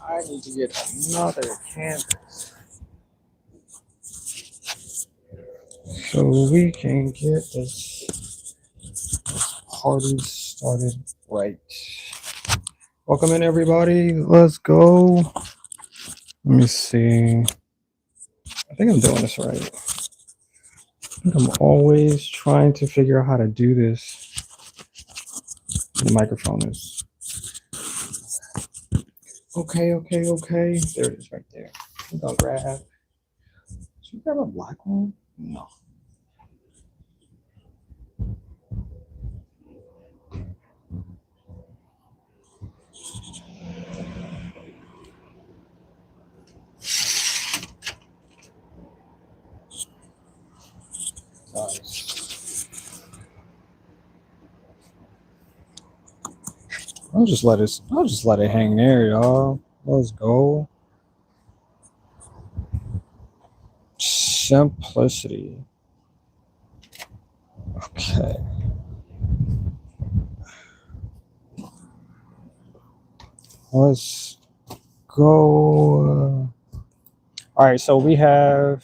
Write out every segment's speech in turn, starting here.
I need to get another canvas so we can get this party started right. Welcome in, everybody. Let's go. Let me see. I think I'm doing this right. I'm always trying to figure out how to do this. The microphone is okay. There it is right there. I'm gonna grab. Should we grab a black one? No. Nice. I'll just let it hang there, y'all. Let's go. Simplicity. Okay. Let's go. All right, so we have.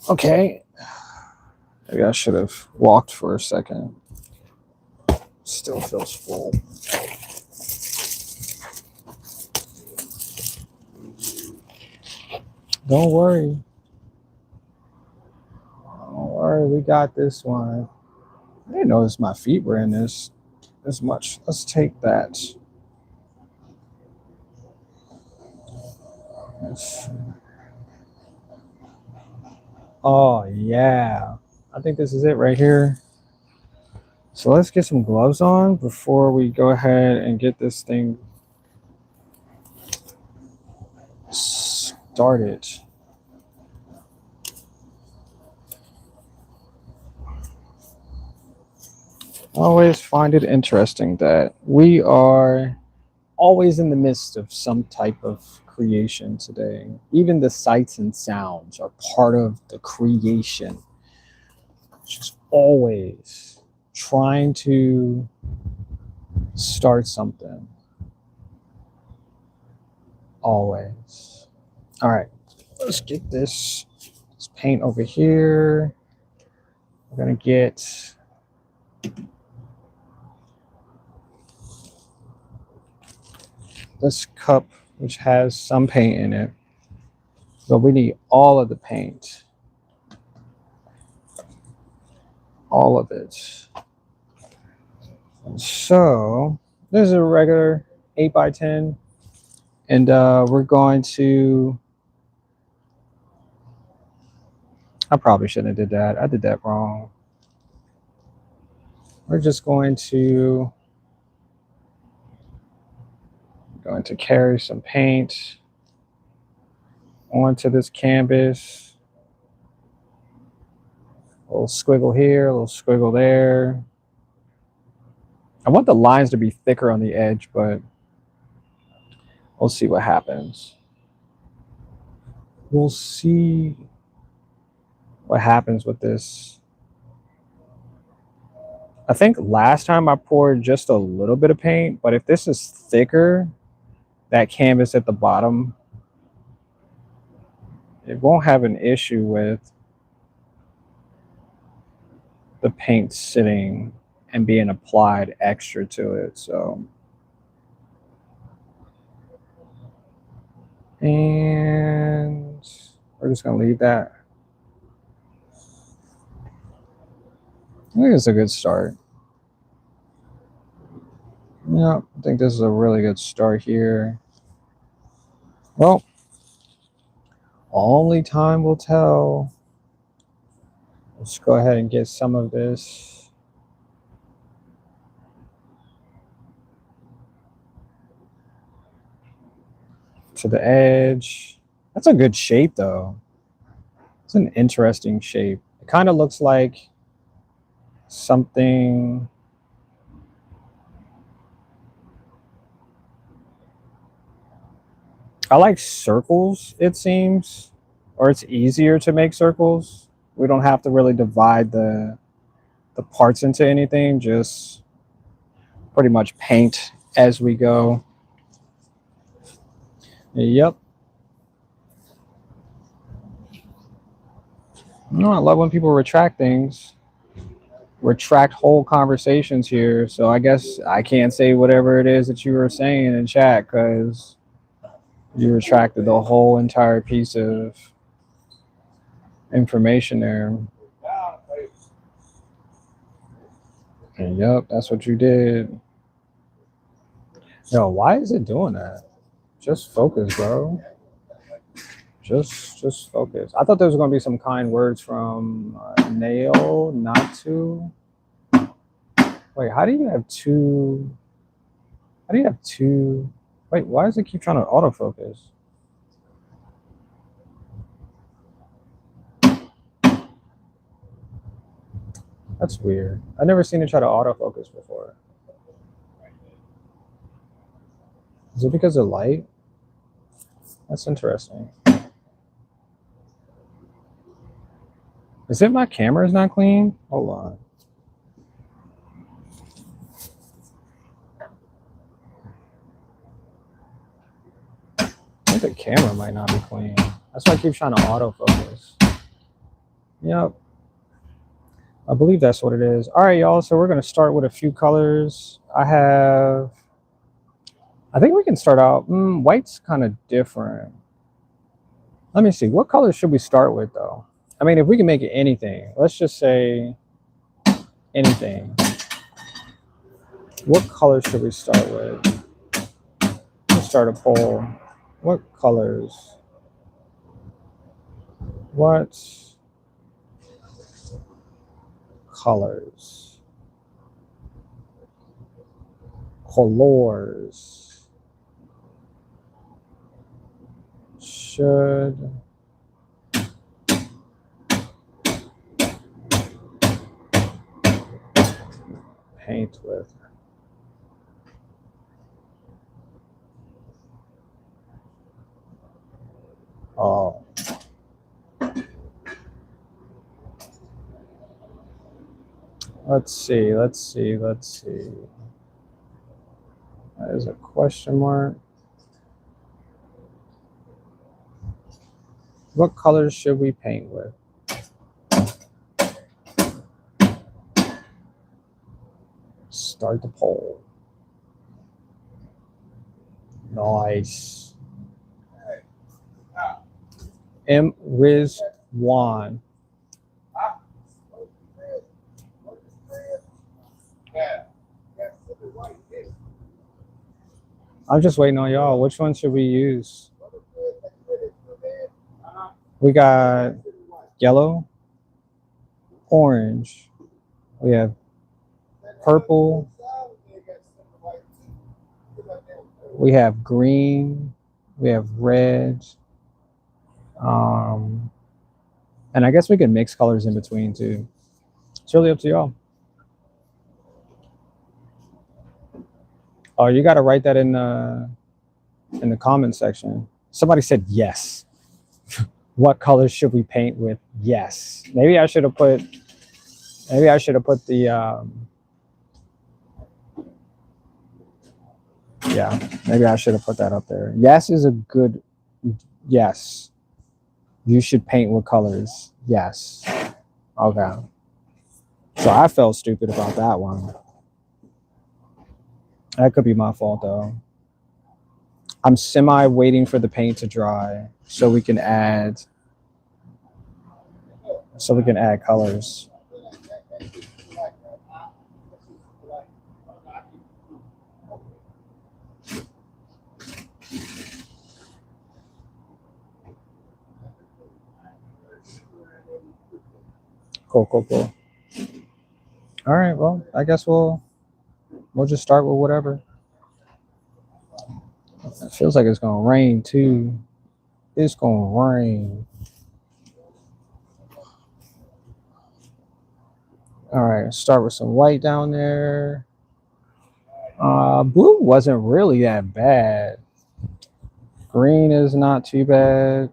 Okay. Maybe I should have walked for a second. Still feels full. Don't worry. Don't worry, we got this one. I didn't notice my feet were in this as much. Let's take that. Oh, yeah. I think this is it right here. So let's get some gloves on before we go ahead and get this thing started. I always find it interesting that we are always in the midst of some type of creation today. Even the sights and sounds are part of the creation. Just always trying to start something. Always. All right, let's get this paint over here. We're gonna get this cup, which has some paint in it, but we need all of the paint. All of it. And so this is a regular 8x10, and we're going to. I probably shouldn't have did that. I did that wrong. We're just going to carry some paint onto this canvas. A little squiggle here, a little squiggle there. I want the lines to be thicker on the edge, but we'll see what happens. We'll see what happens with this. I think last time I poured just a little bit of paint, but if this is thicker, that canvas at the bottom, it won't have an issue with the paint sitting and being applied extra to it. So, and we're just gonna leave that. I think it's a good start. Yeah, I think this is a really good start here. Well, only time will tell. Let's go ahead and get some of this. To the edge. That's a good shape though. It's an interesting shape. It kind of looks like something. I like circles, it seems, or it's easier to make circles. We don't have to really divide the the parts into anything, just pretty much paint as we go. Yep. No, I love when people retract things, retract whole conversations here. So I guess I can't say whatever it is that you were saying in chat because you retracted the whole entire piece of information there. And yep, that's what you did. Yo, why is it doing that? Just focus, bro. Just focus. I thought there was gonna be some kind words from Nail, not to. Wait, how do you have two? How do you have two? Wait, why does it keep trying to autofocus? That's weird. I've never seen it try to autofocus before. Is it because of light? That's interesting. Is it my camera is not clean? Hold on. I think the camera might not be clean. That's why I keep trying to autofocus. Yep. I believe that's what it is. All right, y'all. So we're going to start with a few colors. I think we can start out. White's kind of different. Let me see. What color should we start with, though? I mean, if we can make it anything, let's just say anything. What color should we start with? Let's start a poll. What colors? What colors? Colors should paint with? Oh. Let's see. That is a question mark. What colors should we paint with? Start the poll. Nice. M. Rizwan. I'm just waiting on y'all. Which one should we use? We got yellow, orange. We have purple. We have green. We have red. And I guess we can mix colors in between too. It's really up to y'all. Oh, you got to write that in the comment section. Somebody said yes. What colors should we paint with? Yes. Maybe I should have put the yeah, maybe I should have put that up there. Yes is a good yes. You should paint with colors. Yes. Okay. So I felt stupid about that one. That could be my fault though. I'm semi waiting for the paint to dry so we can add colors. Cool. All right, well, I guess we'll just start with whatever. It feels like it's gonna rain too. It's gonna rain. All right, start with some white down there. Blue wasn't really that bad. Green is not too bad.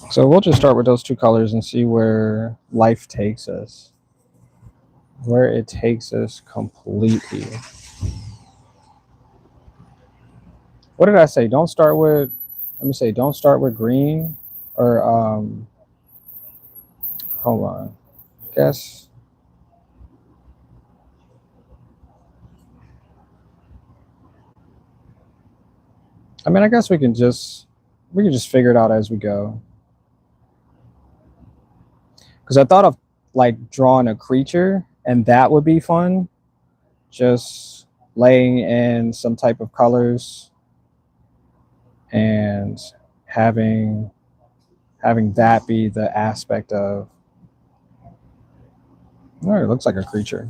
So we'll just start with those two colors and see where life takes us. Where it takes us completely. What did I say? Don't start with, let me say, don't start with green or, hold on. Guess. I mean, I guess we can just figure it out as we go. Because I thought of like drawing a creature, and that would be fun. Just laying in some type of colors and having that be the aspect of. Oh, it looks like a creature.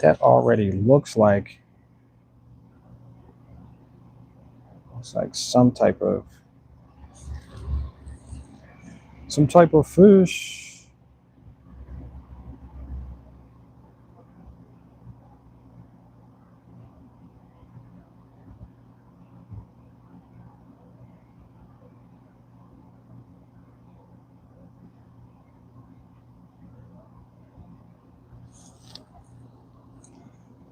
That already looks like some type of fish.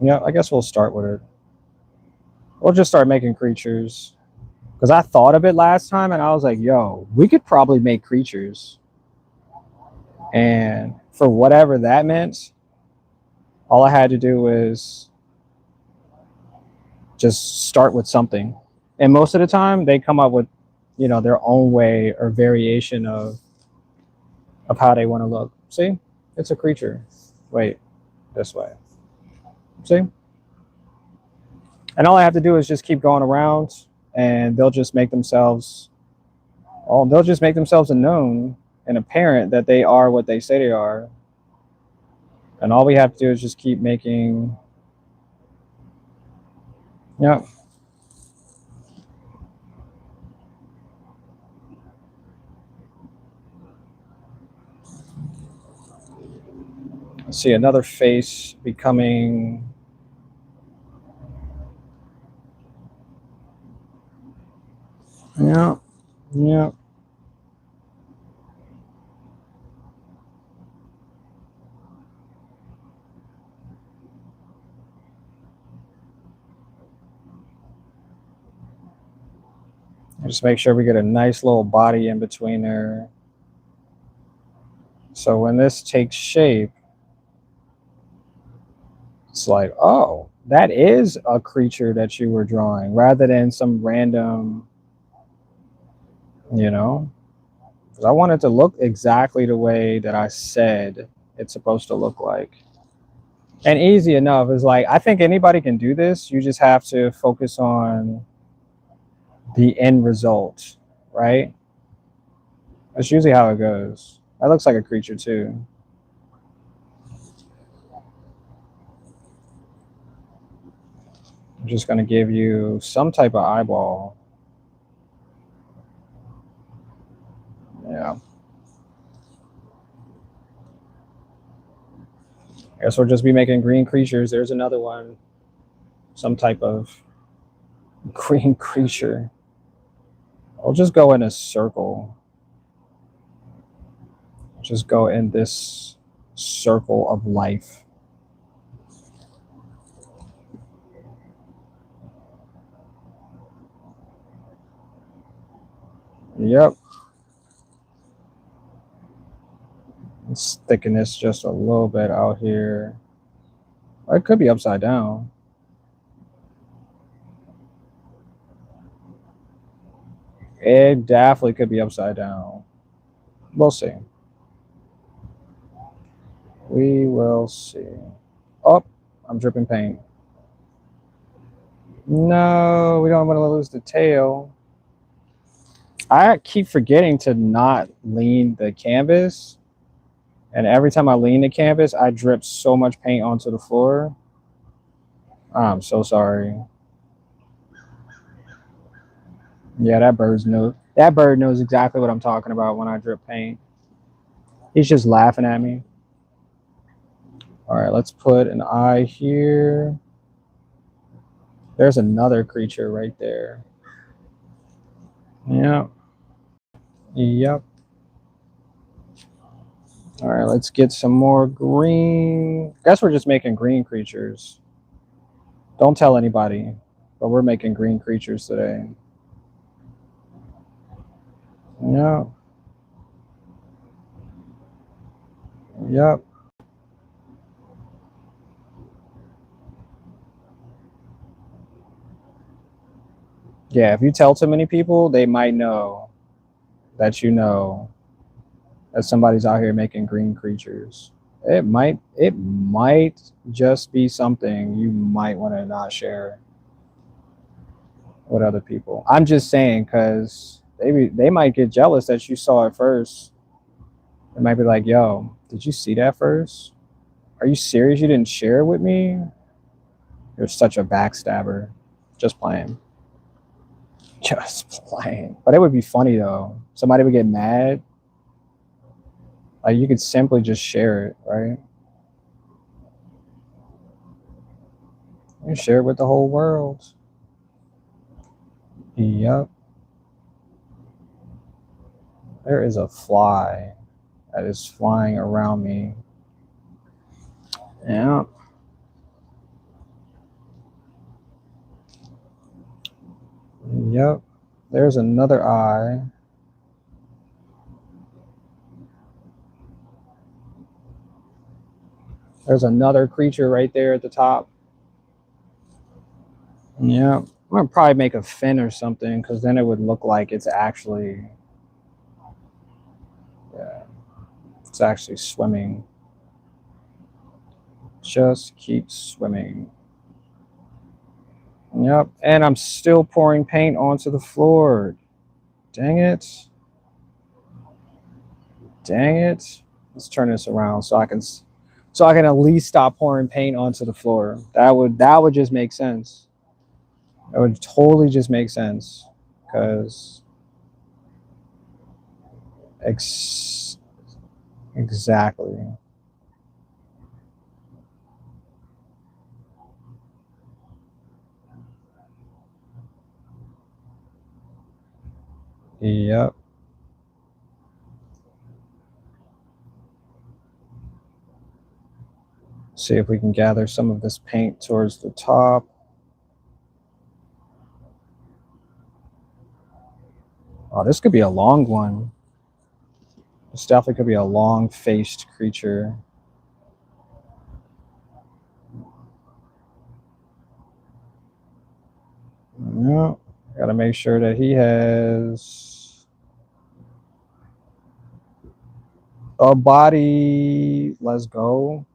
Yeah, I guess we'll start with it. We'll just start making creatures. Because I thought of it last time and I was like, yo, we could probably make creatures. And for whatever that meant, all I had to do was just start with something. And most of the time they come up with, their own way or variation of how they want to look. See? It's a creature. Wait, this way. See? And all I have to do is just keep going around and they'll just make themselves known and apparent that they are what they say they are. And all we have to do is just keep making. Yep. Let's see, another face becoming. Yeah. Yeah. Just make sure we get a nice little body in between there. So when this takes shape, it's like, oh, that is a creature that you were drawing rather than some random, because I want it to look exactly the way that I said it's supposed to look like. And easy enough is like, I think anybody can do this. You just have to focus on the end result, right? That's usually how it goes. That looks like a creature too. I'm just going to give you some type of eyeball. Yeah. I guess we'll just be making green creatures. There's another one. Some type of green creature. I'll just go in a circle. Just go in this circle of life. Yep. Let's thicken this just a little bit out here. It could be upside down. It definitely could be upside down. We'll see. We will see. Oh, I'm dripping paint. No, we don't want to lose the tail. I keep forgetting to not lean the canvas. And every time I lean the canvas, I drip so much paint onto the floor. I'm so sorry. Yeah, that bird knows exactly what I'm talking about when I drip paint. He's just laughing at me. All right, let's put an eye here. There's another creature right there. Yeah. Yep. All right, let's get some more green. Guess we're just making green creatures. Don't tell anybody, but we're making green creatures today. Yep. Yep. Yeah, if you tell too many people, they might know that you know that somebody's out here making green creatures. It might just be something you might want to not share with other people. I'm just saying because they might get jealous that you saw it first. They might be like, "Yo, did you see that first? Are you serious? You didn't share it with me? You're such a backstabber." Just playing. Just playing. But it would be funny though. Somebody would get mad. Like you could simply just share it, right? You share it with the whole world. Yep. There is a fly that is flying around me. Yeah. Yep. There's another eye. There's another creature right there at the top. Yeah. I'm gonna probably make a fin or something because then it would look like it's actually, yeah, it's actually swimming. Just keep swimming. Yep. And I'm still pouring paint onto the floor. Dang it. Dang it. Let's turn this around so I can at least stop pouring paint onto the floor. That would just make sense. That would totally just make sense. Because exactly. Yep. See if we can gather some of this paint towards the top. Oh, this could be a long one. This definitely could be a long-faced creature. Yep. Gotta make sure that he has a body. Let's go.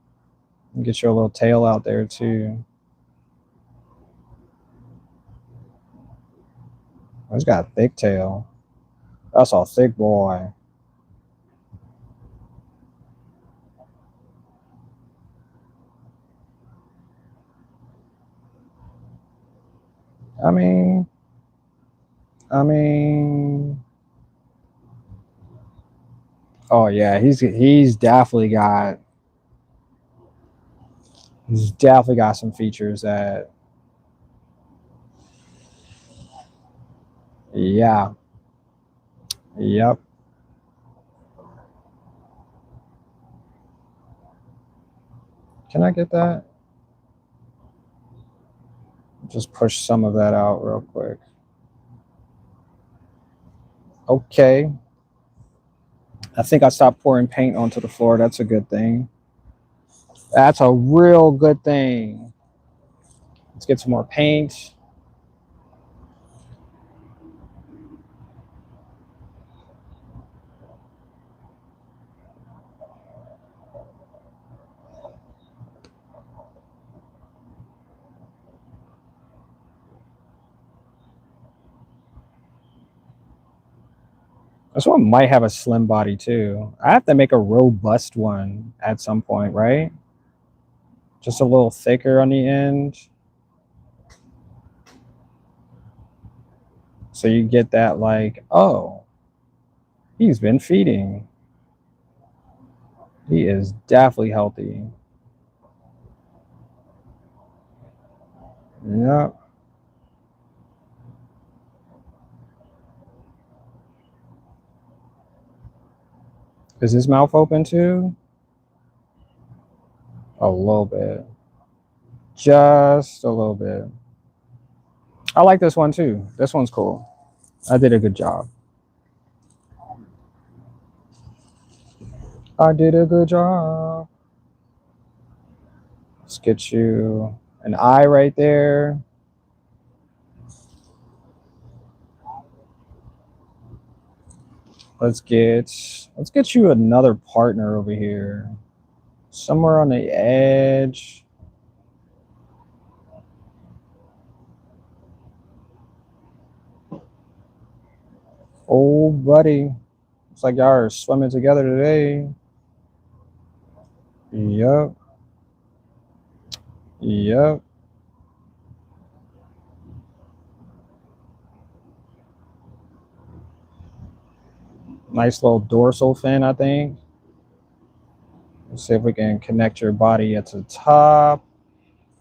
Get your little tail out there too. Oh, he's got a thick tail. That's a thick boy. I mean, I mean. Oh yeah, he's definitely got some features that. Yeah. Yep. Can I get that? Just push some of that out real quick. Okay. I think I stopped pouring paint onto the floor. That's a good thing. That's a real good thing. Let's get some more paint. This one might have a slim body too. I have to make a robust one at some point, right? Just a little thicker on the end. So you get that like, oh, he's been feeding. He is definitely healthy. Yep. Is his mouth open too? A little bit. Just a little bit. I like this one too. This one's cool. I did a good job. I did a good job. Let's get you an eye right there. Let's get you another partner over here. Somewhere on the edge. Oh, buddy. Looks like y'all are swimming together today. Yep. Yep. Nice little dorsal fin, I think. Let's see if we can connect your body at the top.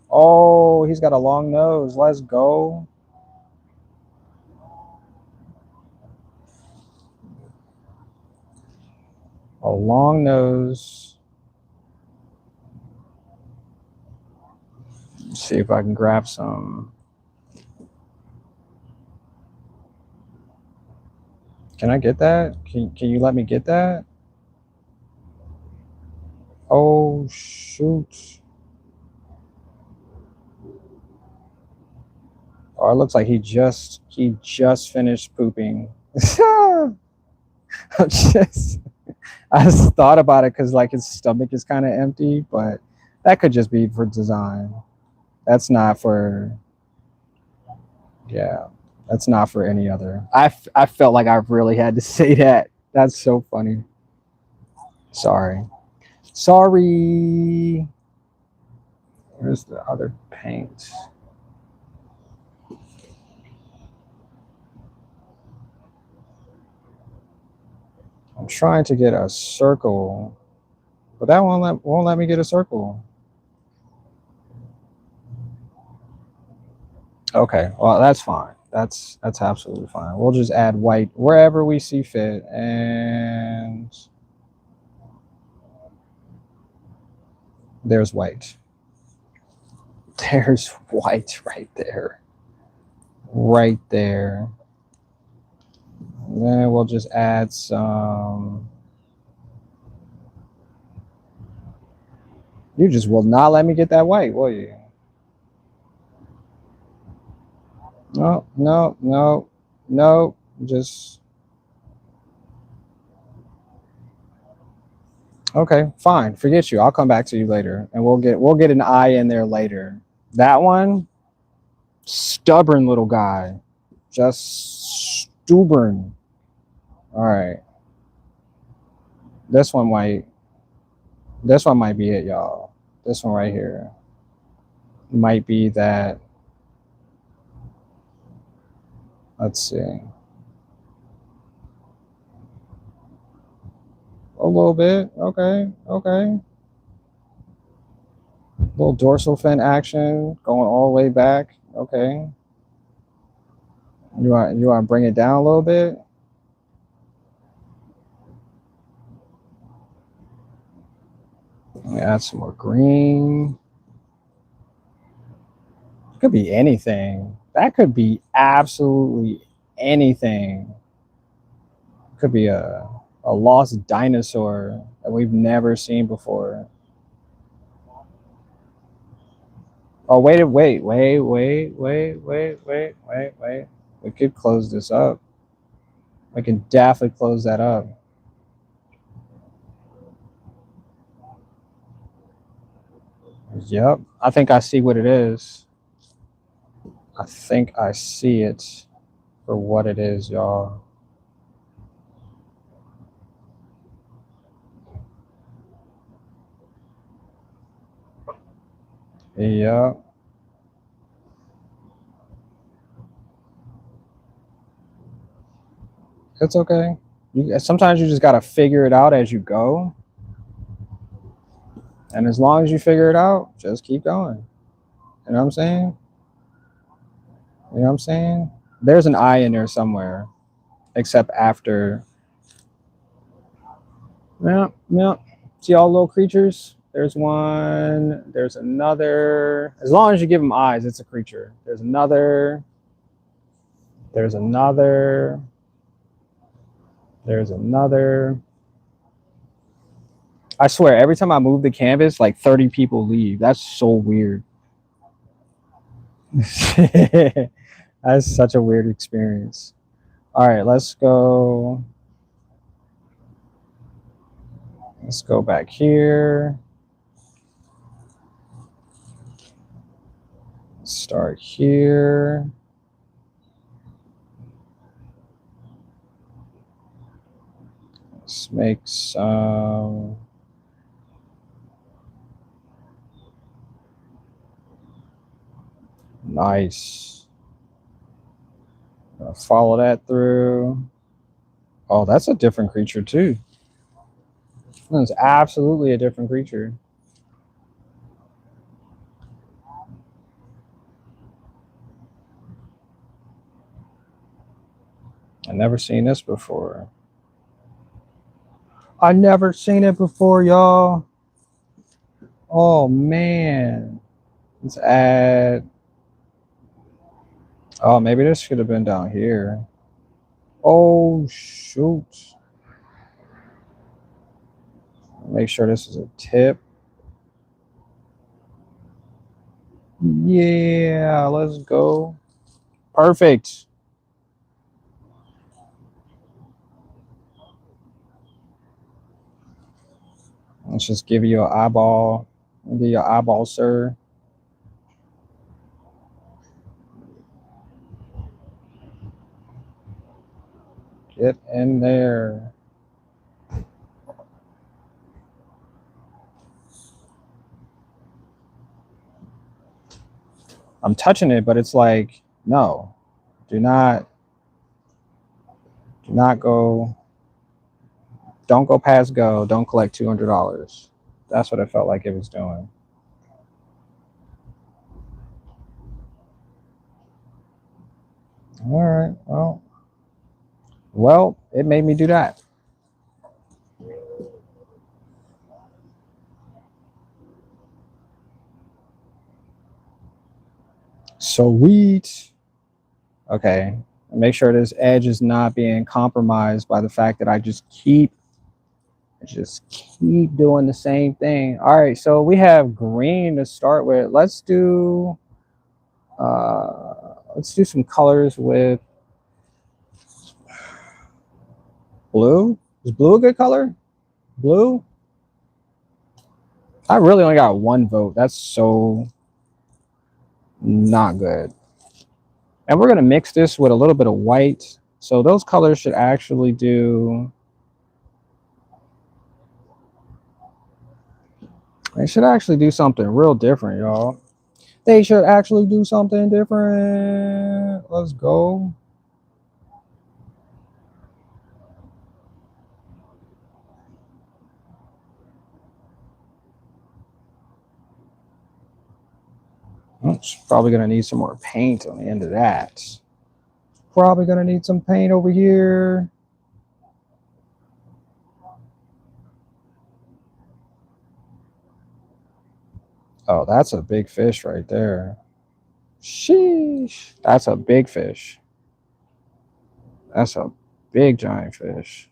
Oh, he's got a long nose. Let's go. A long nose. Let's see if I can grab some. Can I get that? Can you let me get that? Oh, shoot. Oh, it looks like he just finished pooping. I just thought about it because like his stomach is kind of empty, but that could just be for design. That's not for, yeah, that's not for any other. I felt like I really had to say that. That's so funny. Sorry. Sorry. Where's the other paint? I'm trying to get a circle, but that won't let me get a circle. Okay, well that's fine. That's absolutely fine. We'll just add white wherever we see fit, and there's white. There's white right there. Right there. And then we'll just add some. You just will not let me get that white, will you? No, no, no, no. Just okay, fine. Forget you. I'll come back to you later, and we'll get an eye in there later. That one, stubborn little guy, just stubborn. All right, this one might be it, y'all. This one right here might be that. Let's see. A little bit. Okay. Okay. Little dorsal fin action going all the way back. Okay. You want to bring it down a little bit? Let me add some more green. It could be anything. That could be absolutely anything. It could be a lost dinosaur that we've never seen before. Oh, wait. We could close this up. We can definitely close that up. Yep. I think I see what it is. I think I see it for what it is, y'all. Yep. It's okay. Sometimes you just got to figure it out as you go. And as long as you figure it out, just keep going. You know what I'm saying? You know what I'm saying? There's an eye in there somewhere, except after. Yeah, yeah. See all little creatures? There's one. There's another. As long as you give them eyes, it's a creature. There's another. There's another. There's another. I swear, every time I move the canvas, like 30 people leave. That's so weird. That's such a weird experience. All right, let's go. Let's go back here. Start here. Let's make some. Nice. Follow that through. Oh, that's a different creature too. That's absolutely a different creature. I've never seen this before. I never seen it before, y'all. Oh man. Let's add. Oh, maybe this should have been down here. Oh shoot. Make sure this is a tip. Yeah, let's go. Perfect. Let's just give you an eyeball. Give you an eyeball, sir. Get in there. I'm touching it, but it's like, no, do not go. Don't go past go. Don't collect $200. That's what it felt like it was doing. All right. Well, it made me do that. Sweet. Okay. Make sure this edge is not being compromised by the fact that I just keep doing the same thing. All right. So we have green to start with. Let's do some colors with blue. Is blue a good color? Blue? I really only got one vote. That's so not good. And we're going to mix this with a little bit of white. So those colors should actually do... They should actually do something real different, y'all. They should actually do something different. Let's go. It's probably going to need some more paint on the end of that. Probably going to need some paint over here. Oh, that's a big fish right there. Sheesh. That's a big fish. That's a big giant fish.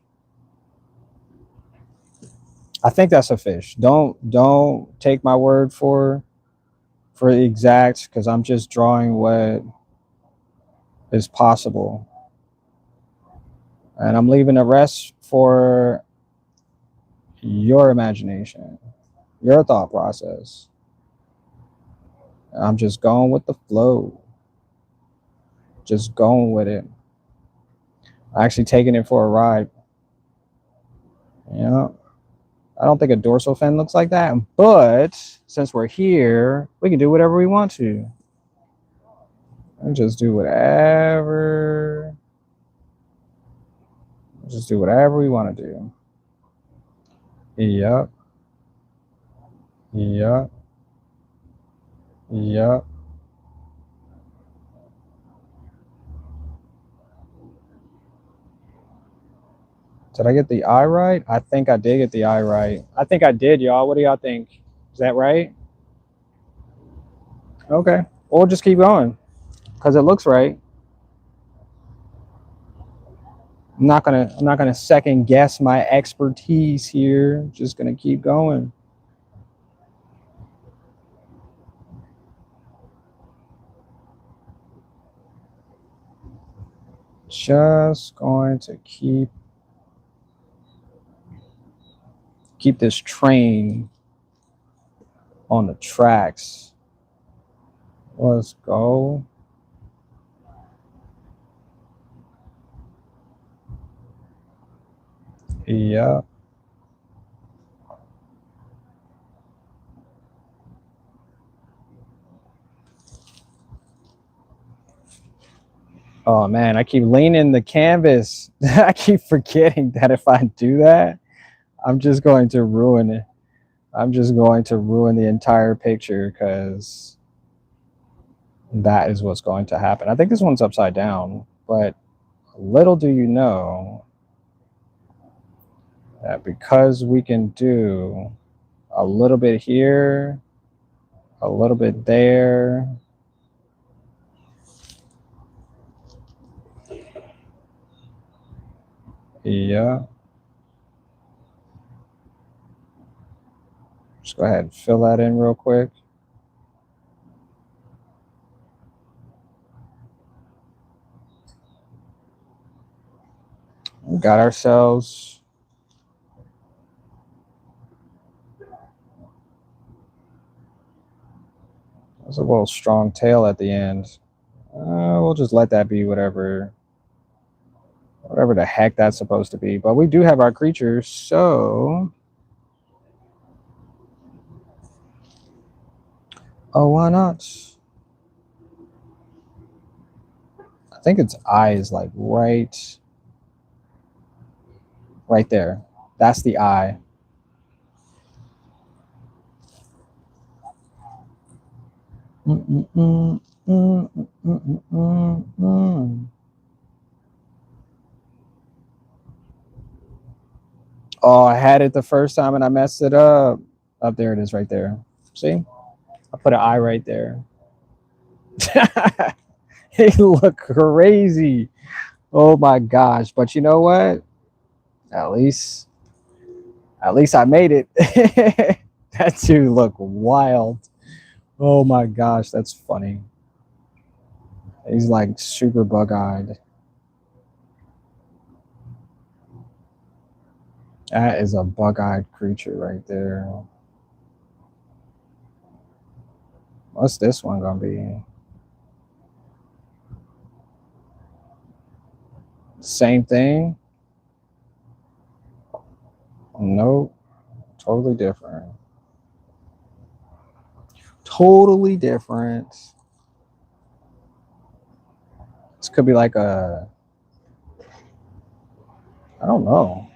I think that's a fish. Don't take my word for the exact, because I'm just drawing what is possible. And I'm leaving the rest for your imagination, your thought process. I'm just going with the flow. Just going with it. Actually taking it for a ride. You know, I don't think a dorsal fin looks like that, but since we're here, we can do whatever we want to. And just do whatever. Just do whatever we want to do. Yep. Yep. Yep. Did I get the eye right? I think I did get the eye right. I think I did, y'all. What do y'all think? Is that right? Okay. We'll just keep going because it looks right. I'm not gonna second guess my expertise here. Just gonna keep going. Just going to keep this train on the tracks. Let's go. Yeah. Oh man, I keep leaning the canvas. I keep forgetting that if I do that, I'm just going to ruin it. I'm just going to ruin the entire picture because that is what's going to happen. I think this one's upside down, but little do you know that because we can do a little bit here, a little bit there, yeah. Just go ahead and fill that in real quick. We got ourselves that's a little strong tail at the end. We'll just let that be whatever the heck that's supposed to be. But we do have our creatures, so oh, why not? I think its eye is like right there. That's the eye. Oh, I had it the first time and I messed it up. Up there it is right there. See? I put an eye right there. It looked crazy. Oh my gosh. But you know what? At least I made it. That dude looked wild. Oh my gosh, that's funny. He's like super bug-eyed. That is a bug-eyed creature right there. What's this one gonna be? Same thing? Nope. Totally different. Totally different. This could be like a, I don't know.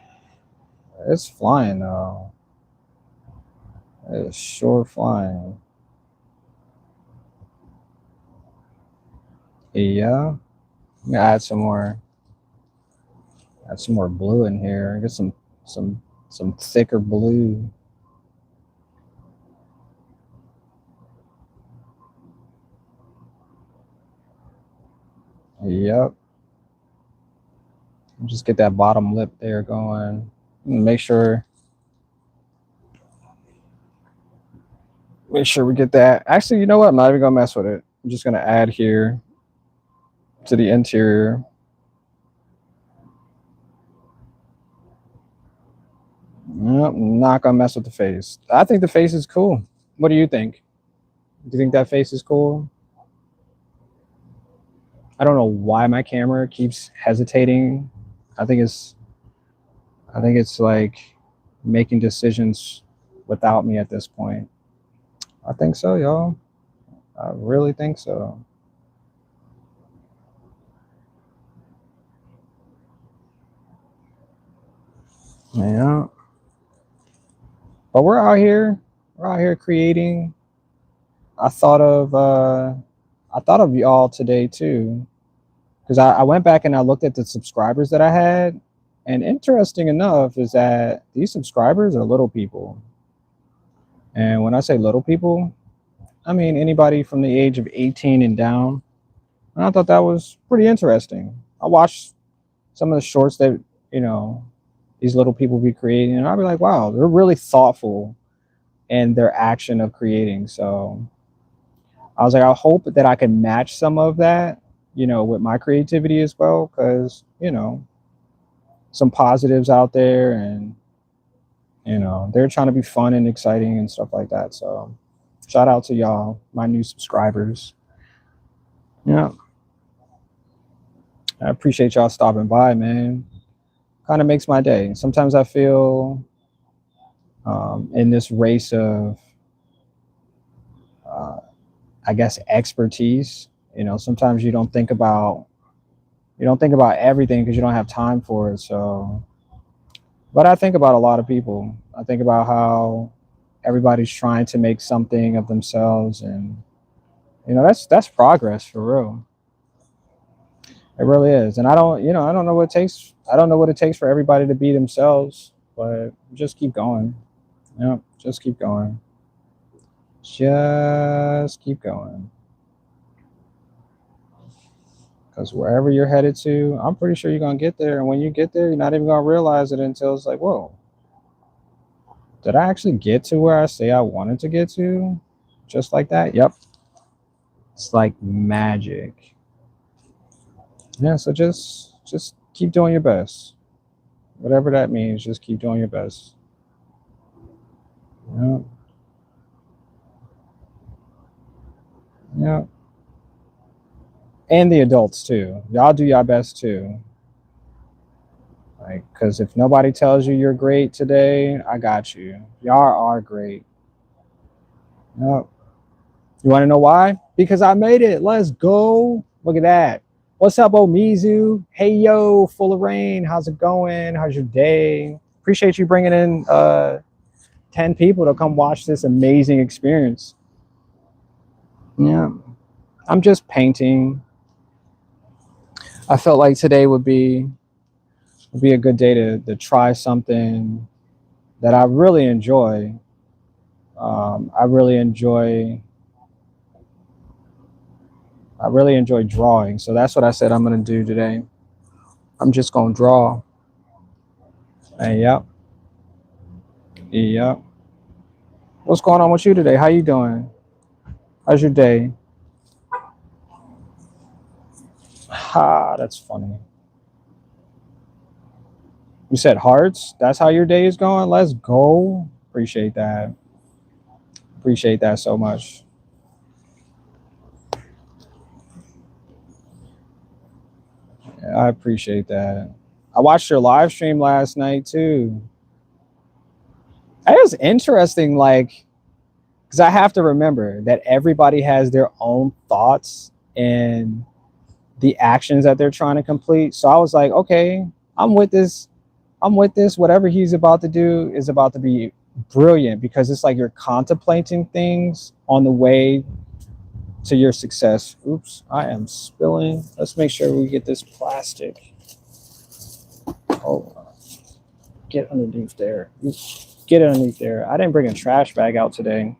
It's flying though. It's sure flying. Yeah. I'm gonna add some more blue in here. Get some thicker blue. Yep. Just get that bottom lip there going. Make sure we get that. Actually, you know what? I'm not even gonna mess with it. I'm just gonna add here to the interior. Nope, not gonna mess with the face. I think the face is cool. What do you think? Do you think that face is cool? I don't know why my camera keeps hesitating. I think it's like making decisions without me at this point. I think so, y'all. I really think so. Yeah. But we're out here. We're out here creating. I thought of y'all today too. Because I went back and I looked at the subscribers that I had, And interesting enough is that these subscribers are little people. And when I say little people, I mean anybody from the age of 18 and down. And I thought that was pretty interesting. I watched some of the shorts that, you know, these little people be creating, and I'd be like, wow, they're really thoughtful in their action of creating. So I was like, I hope that I can match some of that, you know, with my creativity as well, because, you know, some positives out there, and, you know, they're trying to be fun and exciting and stuff like that. So shout out to y'all, my new subscribers. Yeah. I appreciate y'all stopping by, man. Kind of makes my day. Sometimes I feel in this race of, I guess, expertise. You know, sometimes you don't think about everything because you don't have time for it. So, but I think about a lot of people. I think about how everybody's trying to make something of themselves, and, you know, that's progress for real. It really is. And I don't, you know, I don't know what it takes. I don't know what it takes for everybody to be themselves, but just keep going. Yeah, just keep going. Just keep going. Because wherever you're headed to, I'm pretty sure you're going to get there. And when you get there, you're not even going to realize it until it's like, whoa, did I actually get to where I say I wanted to get to? Just like that? Yep. It's like magic. Yeah, so just keep doing your best. Whatever that means, just keep doing your best. Yeah. Yeah. And the adults too. Y'all do your best too. Like, because if nobody tells you you're great today, I got you. Y'all are great. Yep. You want to know why? Because I made it. Let's go. Look at that. What's up, Omizu? Hey, yo, full of rain. How's it going? How's your day? Appreciate you bringing in 10 people to come watch this amazing experience. Yeah. I'm just painting. I felt like today would be a good day to try something that I really enjoy. I really enjoy drawing. So that's what I said I'm going to do today. I'm just going to draw. And yep. Yep. What's going on with you today? How you doing? How's your day? Ha, that's funny. You said hearts? That's how your day is going? Let's go. Appreciate that. Appreciate that so much. Yeah, I appreciate that. I watched your live stream last night too. It was interesting, like, because I have to remember that everybody has their own thoughts and the actions that they're trying to complete. So I was like, okay, I'm with this. Whatever he's about to do is about to be brilliant, because it's like you're contemplating things on the way to your success. Oops, I am spilling. Let's make sure we get this plastic. Oh, get underneath there. Get underneath there. I didn't bring a trash bag out today.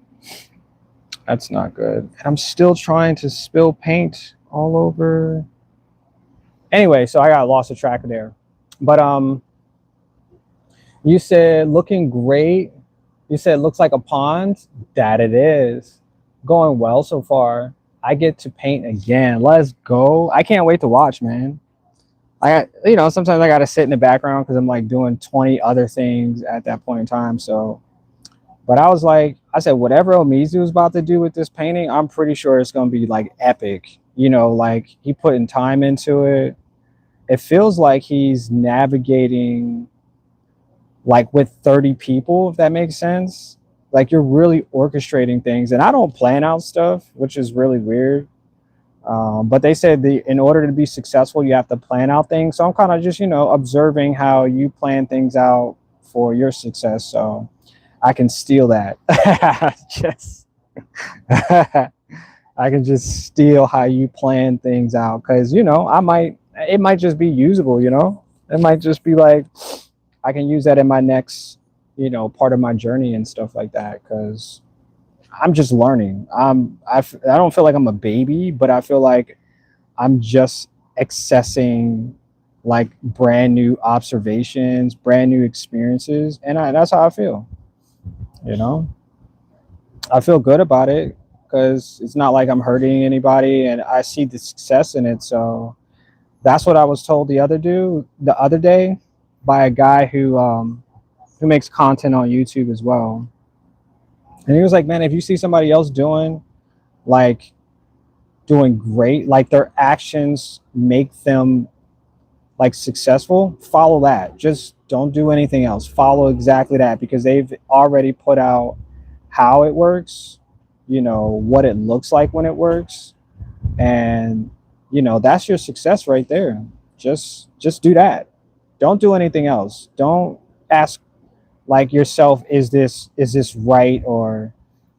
That's not good. And I'm still trying to spill paint all over. Anyway, so I got lost of track there. But you said looking great. You said looks like a pond. That it is. Going well so far. I get to paint again. Let's go. I can't wait to watch, man. You know, sometimes I got to sit in the background because I'm like doing 20 other things at that point in time. So, but I was like, I said, whatever Omizu is about to do with this painting, I'm pretty sure it's going to be like epic. You know, like he putting time into it. It feels like he's navigating like with 30 people, if that makes sense. Like you're really orchestrating things. And I don't plan out stuff, which is really weird. But they said in order to be successful, you have to plan out things. So I'm kind of just, you know, observing how you plan things out for your success. So I can steal that. just I can just steal how you plan things out, because, you know, it might just be usable, you know. It might just be like, I can use that in my next, part of my journey and stuff like that. Because I'm just learning. I don't feel like I'm a baby, but I feel like I'm just accessing like brand new observations, brand new experiences, and that's how I feel. You know, I feel good about it because it's not like I'm hurting anybody, and I see the success in it. So that's what I was told the other day by a guy who makes content on YouTube as well. And he was like, "Man, if you see somebody else like doing great, like their actions make them like successful, follow that. Just don't do anything else. Follow exactly that because they've already put out how it works, what it looks like when it works, and that's your success right there. Just do that. Don't do anything else. Don't ask like yourself, is this right, or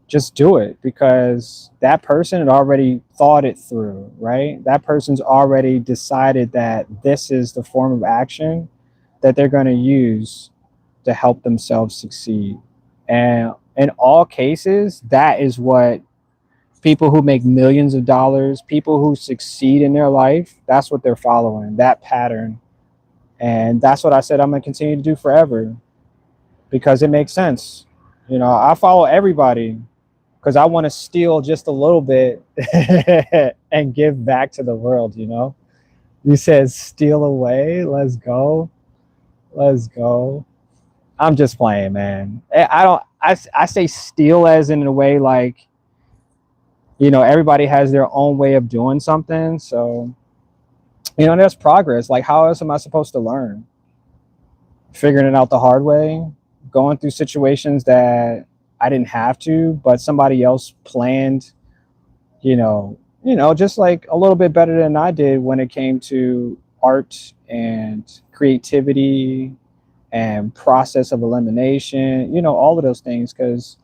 just do it because that person had already thought it through, right? That person's already decided that this is the form of action that they're going to use to help themselves succeed. And in all cases, that is what people who make millions of dollars, people who succeed in their life, that's what they're following, that pattern. And that's what I said I'm going to continue to do forever because it makes sense. I follow everybody because I want to steal just a little bit and give back to the world. You said steal away. Let's go. Let's go. I'm just playing, man. I don't. I say steal as in a way like everybody has their own way of doing something. So there's progress. Like how else am I supposed to learn? Figuring it out the hard way, going through situations that I didn't have to, but somebody else planned just like a little bit better than I did when it came to art and creativity and process of elimination, all of those things. Because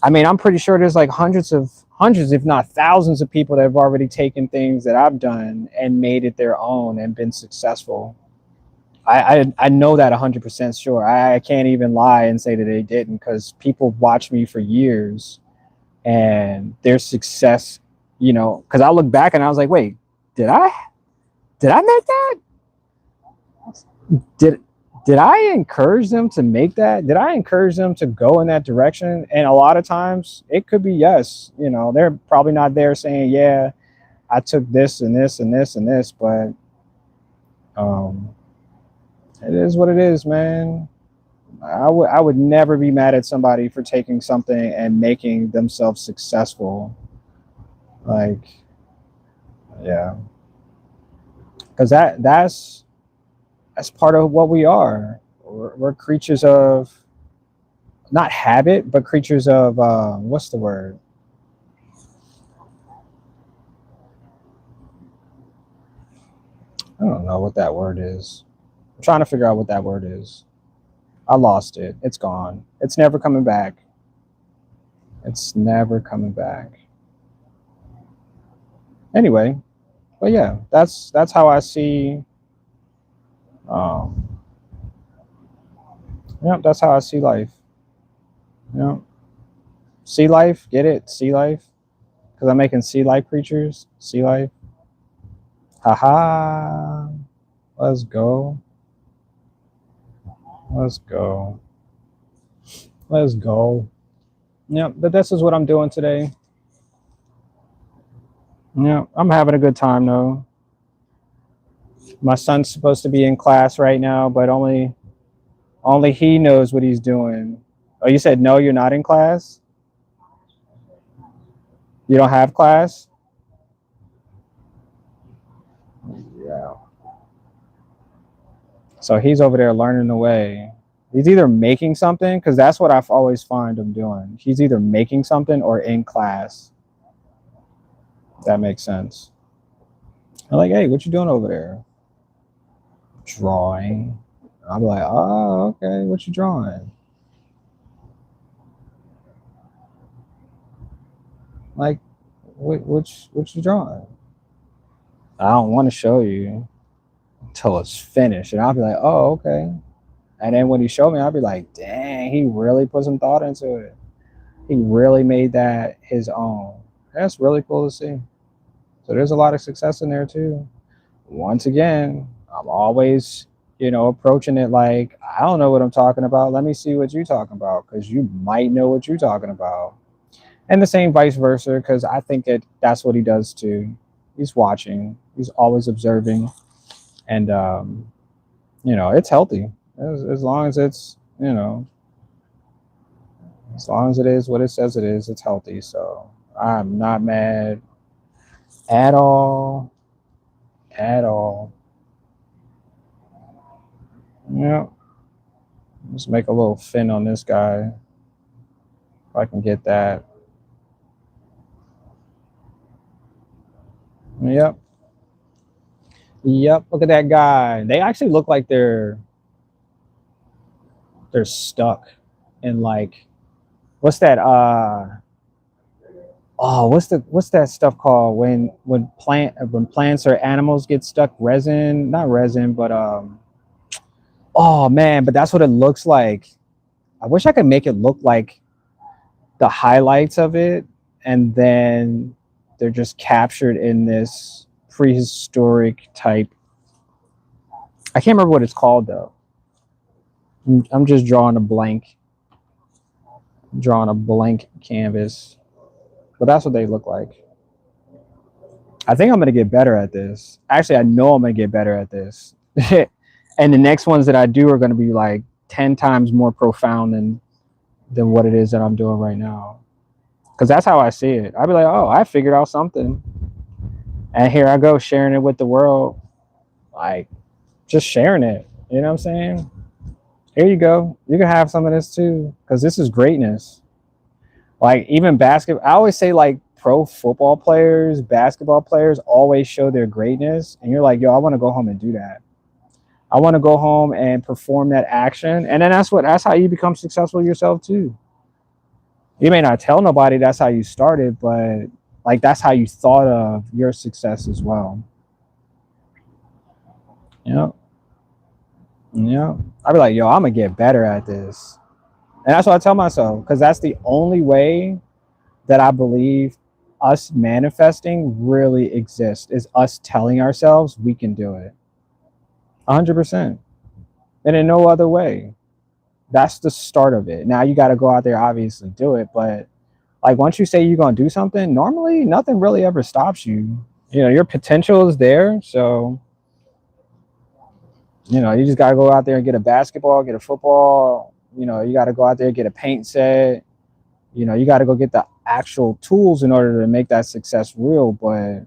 I'm pretty sure there's like hundreds, if not thousands of people that have already taken things that I've done and made it their own and been successful. I know that 100% sure. I can't even lie and say that they didn't because people watch me for years and their success, because I look back and I was like, wait, did I make that? Did did I encourage them to make that? Did I encourage them to go in that direction? And a lot of times it could be yes. They're probably not there saying, yeah, I took this and this and this and this, but um, it is what it is, man. I would never be mad at somebody for taking something and making themselves successful. Like, yeah, because that's part of what we are. We're creatures of not habit, but creatures of what's the word? I don't know what that word is. I'm trying to figure out what that word is. I lost it. It's gone. It's never coming back. It's never coming back. Anyway, but yeah, that's how I see. Um, yeah, that's how I see life. See life. Get it? See life. Because I'm making sea life creatures. Sea life. Haha. Let's go. Let's go. Let's go. Yeah, but this is what I'm doing today. Yeah, I'm having a good time though. My son's supposed to be in class right now, but only he knows what he's doing. Oh, you said no, you're not in class? You don't have class? Yeah. So he's over there learning away. He's either making something, because that's what I've always find him doing. He's either making something or in class. If that makes sense. I'm like, hey, what you doing over there? Drawing. I'm like, oh, okay, what you drawing? Like, what you drawing? I don't want to show you. till it's finished. And I'll be like, oh, okay. And then when he showed me, I'll be like, dang, he really put some thought into it. He really made that his own. That's really cool to see. So there's a lot of success in there too. Once again, I'm always, approaching it like, I don't know what I'm talking about. Let me see what you're talking about, because you might know what you're talking about. And the same vice versa, because I think that's what he does too. He's watching, he's always observing. And, it's healthy as long as it's, as long as it is what it says it is, it's healthy. So I'm not mad at all. At all. Yeah. Let's make a little fin on this guy. If I can get that. Yep. Yep. Look at that guy. They actually look like they're stuck in like, what's that? What's that stuff called when plants or animals get stuck? Resin, not resin, but oh man, but that's what it looks like. I wish I could make it look like the highlights of it, and then they're just captured in this prehistoric type. I can't remember what it's called though. I'm just drawing a blank canvas, but that's what they look like. I think I'm gonna get better at this. Actually, I know I'm gonna get better at this. And the next ones that I do are gonna be like 10 times more profound than what it is that I'm doing right now. Because that's how I see it. I'd be like, oh, I figured out something. And here I go sharing it with the world. Like, just sharing it. You know what I'm saying? Here you go. You can have some of this too. Because this is greatness. Like, even basketball. I always say, like, pro football players, basketball players always show their greatness. And you're like, yo, I want to go home and do that. I want to go home and perform that action. And then that's how you become successful yourself too. You may not tell nobody that's how you started, but like that's how you thought of your success as well. Yeah. Yeah. I'd be like, yo, I'm gonna get better at this. And that's what I tell myself, because that's the only way that I believe us manifesting really exists, is us telling ourselves we can do it. 100%. And in no other way. That's the start of it. Now you got to go out there, obviously do it, but like once you say you're gonna do something, normally nothing really ever stops you. Your potential is there, so you just gotta go out there and get a basketball, get a football. You got to go out there and get a paint set. You got to go get the actual tools in order to make that success real. But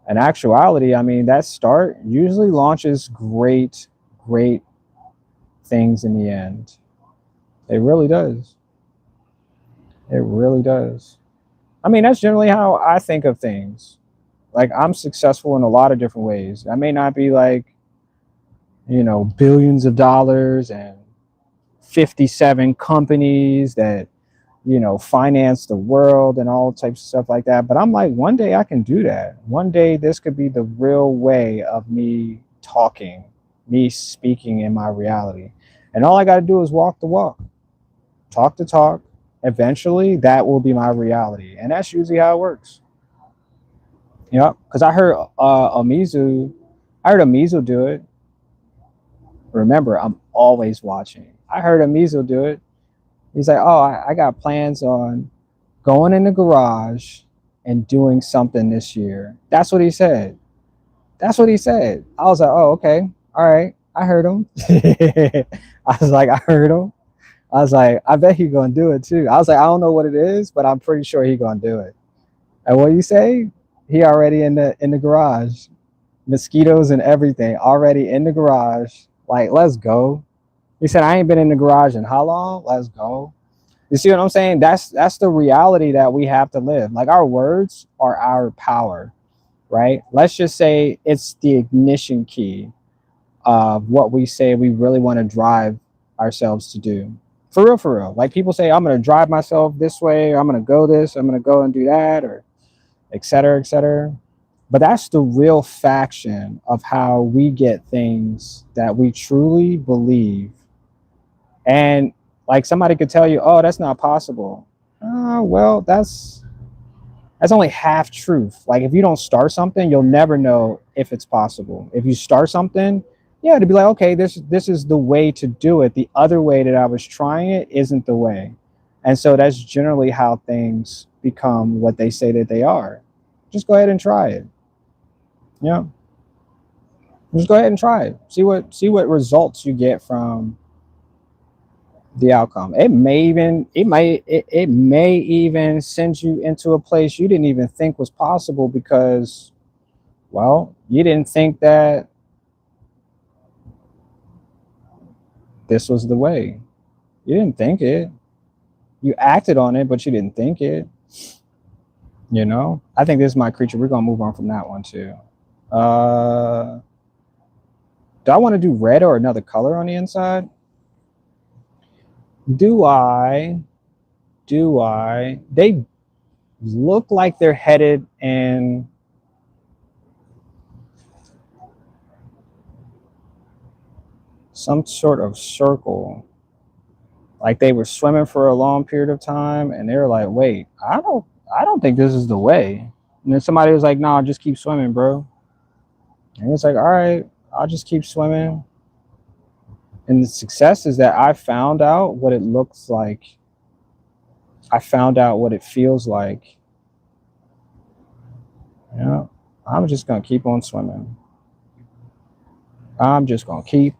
in actuality, I mean, that start usually launches great things in the end. It really does. It really does. I mean, that's generally how I think of things. Like, I'm successful in a lot of different ways. I may not be like, billions of dollars and 57 companies that, finance the world and all types of stuff like that. But I'm like, one day I can do that. One day this could be the real way of me talking, me speaking in my reality. And all I got to do is walk the walk, talk the talk. Eventually that will be my reality. And that's usually how it works. Because I heard Amizu do it. Remember, I'm always watching. I heard Amizu do it. He's like, oh, I got plans on going in the garage and doing something this year. That's what he said. I was like, oh, okay. All right. I heard him. I was like, I heard him. I was like, I bet he's going to do it too. I was like, I don't know what it is, but I'm pretty sure he's going to do it. And what you say? He already in the garage. Mosquitoes and everything already in the garage. Like, let's go. He said, I ain't been in the garage in how long? Let's go. You see what I'm saying? That's the reality that we have to live. Like, our words are our power, right? Let's just say it's the ignition key of what we say we really want to drive ourselves to do. For real. Like, people say, I'm going to drive myself this way, or I'm going to go this, I'm going to go and do that, or et cetera, et cetera. But that's the real faction of how we get things that we truly believe. And like somebody could tell you, oh, that's not possible. Well, that's only half truth. Like if you don't start something, you'll never know if it's possible. If you start something, yeah, to be like, okay, this is the way to do it. The other way that I was trying it isn't the way. And so that's generally how things become what they say that they are. Just go ahead and try it. Yeah. Just go ahead and try it. See what results you get from the outcome. It may even send you into a place you didn't even think was possible because, well, you didn't think that this was the way. You didn't think it. You acted on it, but you didn't think it. You know? I think this is my creature. We're gonna move on from that one too. Do I want to do red or another color on the inside? Do I? They look like they're headed in some sort of circle. Like they were swimming for a long period of time and they were like, wait, I don't think this is the way. And then somebody was like, no, just keep swimming, bro. And it's like, all right, I'll just keep swimming. And the success is that I found out what it looks like. I found out what it feels like. You know, I'm just gonna keep on swimming. I'm just gonna keep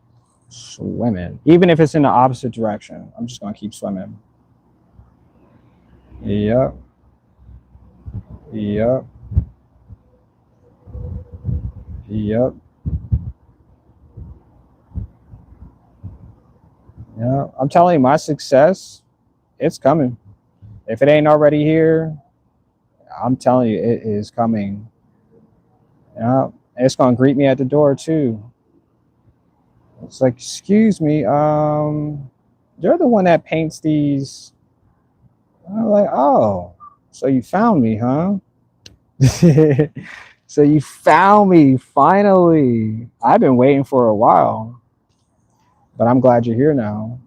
swimming. Even if it's in the opposite direction, I'm just gonna keep swimming. Yep. Yep. Yep. Yeah, I'm telling you, my success, it's coming. If it ain't already here, I'm telling you, it is coming. Yeah, it's gonna greet me at the door too. It's like, excuse me, you're the one that paints these. I'm like, oh, so you found me, huh? So you found me finally. I've been waiting for a while, but I'm glad you're here now.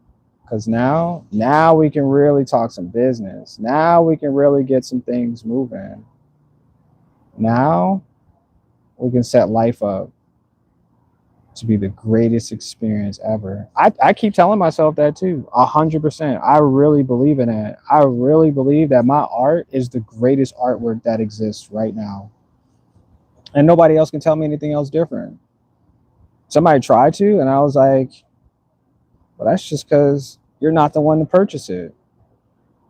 Because now we can really talk some business. Now we can really get some things moving. Now we can set life up to be the greatest experience ever. I keep telling myself that too, 100%. I really believe in it. I really believe that my art is the greatest artwork that exists right now. And nobody else can tell me anything else different. Somebody tried to, and I was like, well, that's just because you're not the one to purchase it.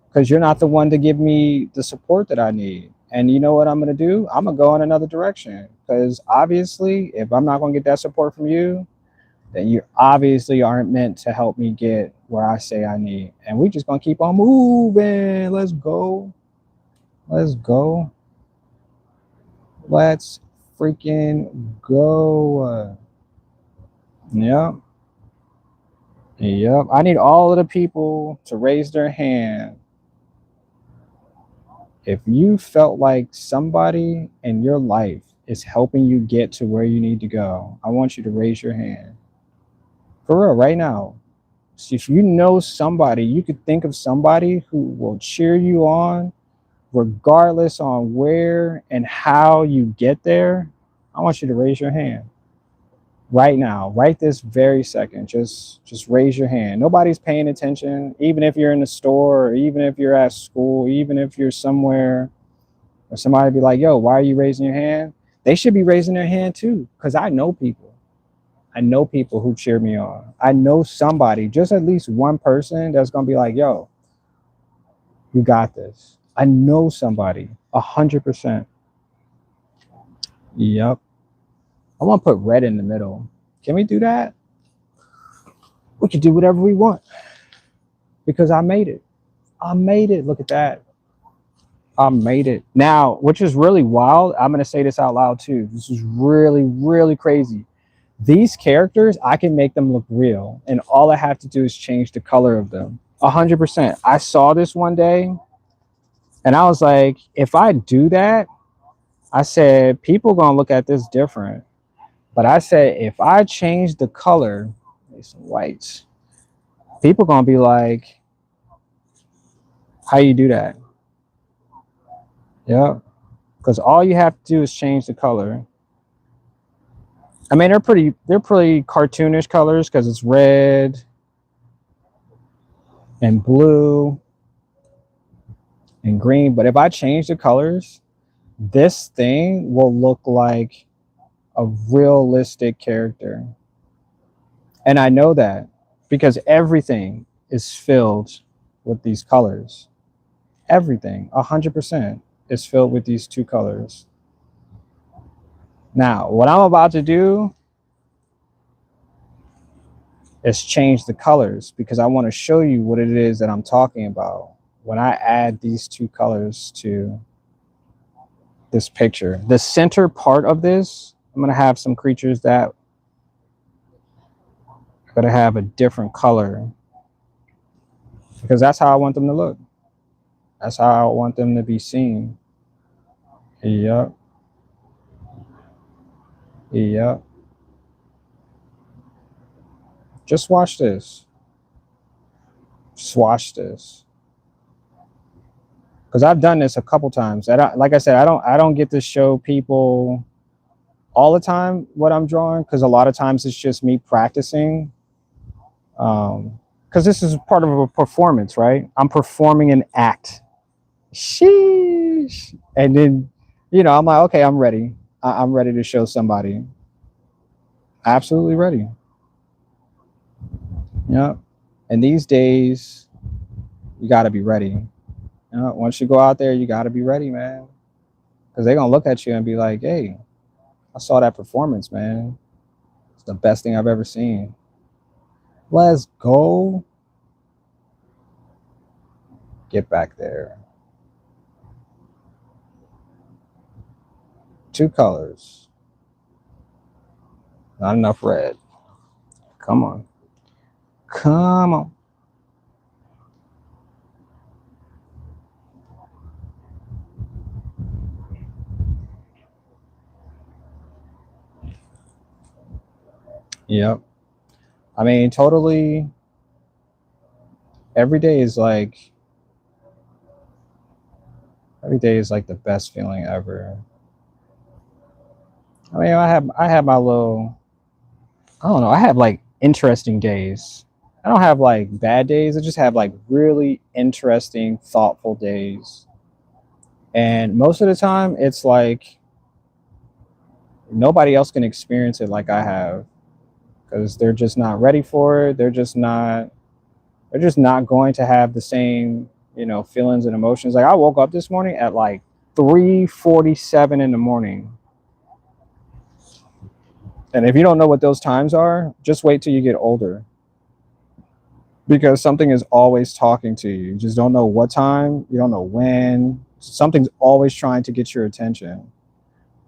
Because you're not the one to give me the support that I need. And you know what I'm going to do? I'm going to go in another direction. Because obviously, if I'm not going to get that support from you, then you obviously aren't meant to help me get where I say I need. And we just going to keep on moving. Let's go. Let's go. Let's freaking go. Yep. Yep. I need all of the people to raise their hand. If you felt like somebody in your life is helping you get to where you need to go, I want you to raise your hand. For real, right now. So if you know somebody, you could think of somebody who will cheer you on regardless on where and how you get there. I want you to raise your hand. Right now, right this very second, just raise your hand. Nobody's paying attention, even if you're in the store, or even if you're at school, even if you're somewhere, or somebody be like, yo, why are you raising your hand? They should be raising their hand too, because I know people. I know people who cheer me on. I know somebody, just at least one person that's gonna be like, yo, you got this. I know somebody, 100%. Yep. I want to put red in the middle. Can we do that? We can do whatever we want because I made it. I made it. Look at that. I made it. Now, which is really wild, I'm going to say this out loud too. This is really, really crazy. These characters, I can make them look real. And all I have to do is change the color of them. 100%. I saw this one day and I was like, if I do that, I said people gonna look at this different. But I said if I change the color, some whites, people gonna be like, how you do that? Yeah. Because all you have to do is change the color. I mean, they're pretty cartoonish colors because it's red and blue and green. But if I change the colors, this thing will look like a realistic character. And I know that because everything is filled with these colors. Everything, 100% is filled with these two colors. Now, what I'm about to do is change the colors because I want to show you what it is that I'm talking about when I add these two colors to this picture. The center part of this, I'm going to have some creatures that are going to have a different color because that's how I want them to look. That's how I want them to be seen. Yep. Yep. Just watch this. Just watch this. Because I've done this a couple times. Like I said, I don't get to show people all the time what I'm drawing because a lot of times it's just me practicing. Because this is part of a performance, right? I'm performing an act. Sheesh. And then, I'm like, okay, I'm ready. I'm ready to show somebody. Absolutely ready. Yeah. And these days, you got to be ready. Once you go out there, you got to be ready, man. Because they're going to look at you and be like, hey, I saw that performance, man. It's the best thing I've ever seen. Let's go. Get back there. Two colors. Not enough red. Come on. Come on. Yep. I mean, totally. Every day is like the best feeling ever. I mean, I have my little, I don't know, I have like interesting days. I don't have like bad days. I just have like really interesting, thoughtful days. And most of the time it's like nobody else can experience it like I have because they're just not ready for it. They're just not going to have the same, feelings and emotions. Like I woke up this morning at like 3:47 in the morning. And if you don't know what those times are, just wait till you get older. Because something is always talking to you. You just don't know what time, you don't know when. Something's always trying to get your attention.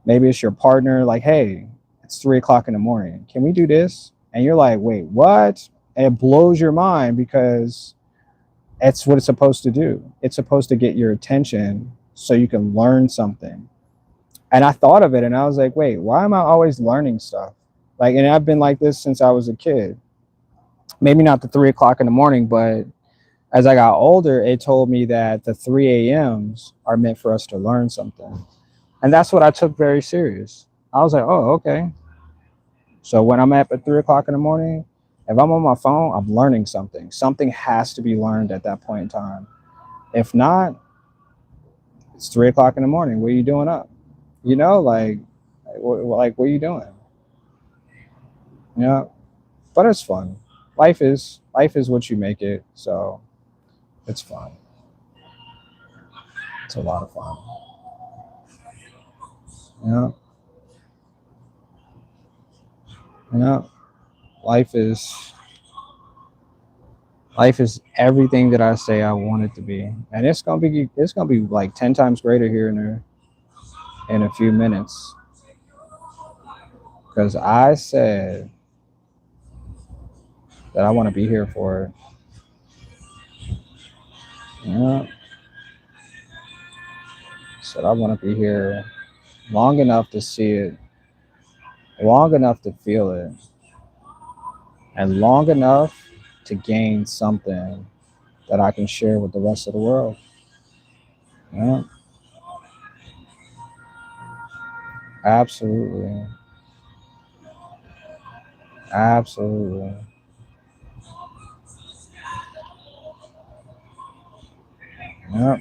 Maybe it's your partner, like, hey, it's 3:00 in the morning. Can we do this? And you're like, wait, what? And it blows your mind because that's what it's supposed to do. It's supposed to get your attention so you can learn something. And I thought of it and I was like, wait, why am I always learning stuff? Like, and I've been like this since I was a kid. Maybe not the 3:00 in the morning, but as I got older, it told me that the 3 a.m.s are meant for us to learn something. And that's what I took very serious. I was like, oh, okay. So when I'm up at 3:00 in the morning, if I'm on my phone, I'm learning something. Something has to be learned at that point in time. If not, it's 3:00 in the morning. What are you doing up? Like what are you doing? Yeah, but it's fun. Life is what you make it. So it's fun. It's a lot of fun. Yeah. Yeah. Life is everything that I say I want it to be. And it's gonna be like 10 times greater here in a few minutes. Because I said that I want to be here for it. Yeah. Said I want to be here long enough to see it, long enough to feel it, and long enough to gain something that I can share with the rest of the world. Yeah, absolutely. Absolutely. Yeah.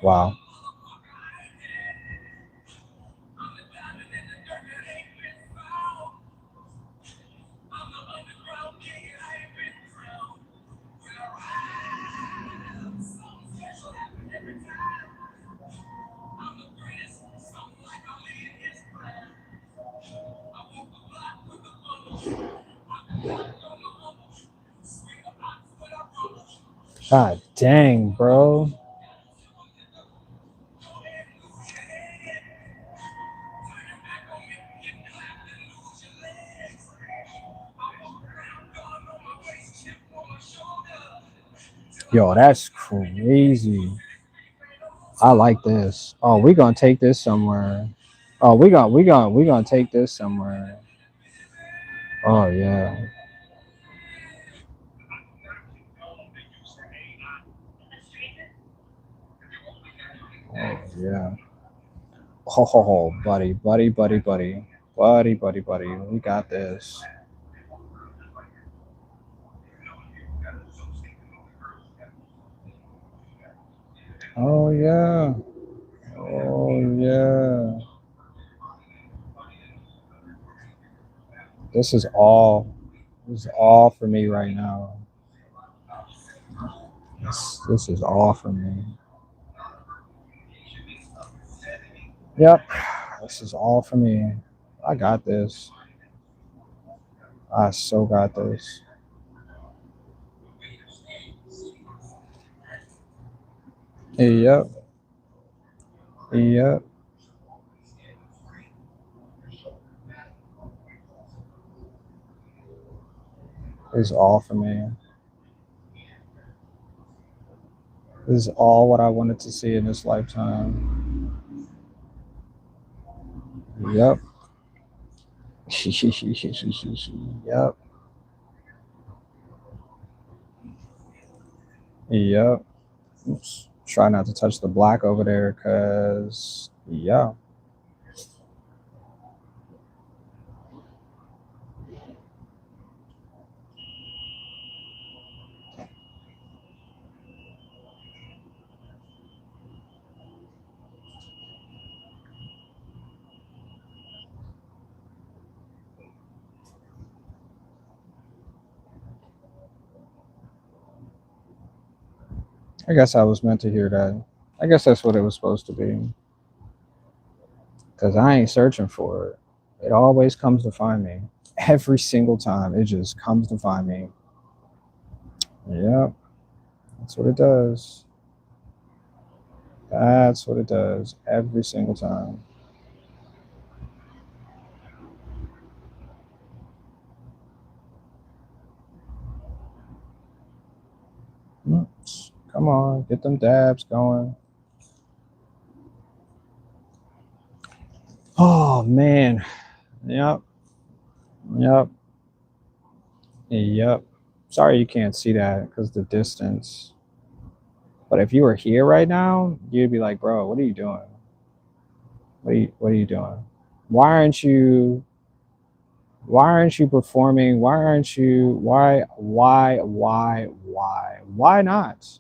Wow. God dang, bro. Yo, that's crazy. I like this. Oh, we gonna take this somewhere. Oh, we gonna take this somewhere. Oh yeah. Oh yeah. Oh, buddy. We got this. Oh yeah. Oh yeah. This is all. This is all for me right now. This is all for me. Yep. This is all for me. I got this. I so got this. Yep. Yep. It's all for me. This is all what I wanted to see in this lifetime. Yep. Yep. Yep. Oops. Try not to touch the black over there, cause yeah. I guess I was meant to hear that. I guess that's what it was supposed to be. Cause I ain't searching for it. It always comes to find me. Every single time, it just comes to find me. Yep. That's what it does. That's what it does every single time. Come on, get them dabs going. Oh man. Yep. Yep. Yep. Sorry you can't see that because the distance. But if you were here right now, you'd be like, bro, what are you doing? What are you doing? Why aren't you performing? Why not?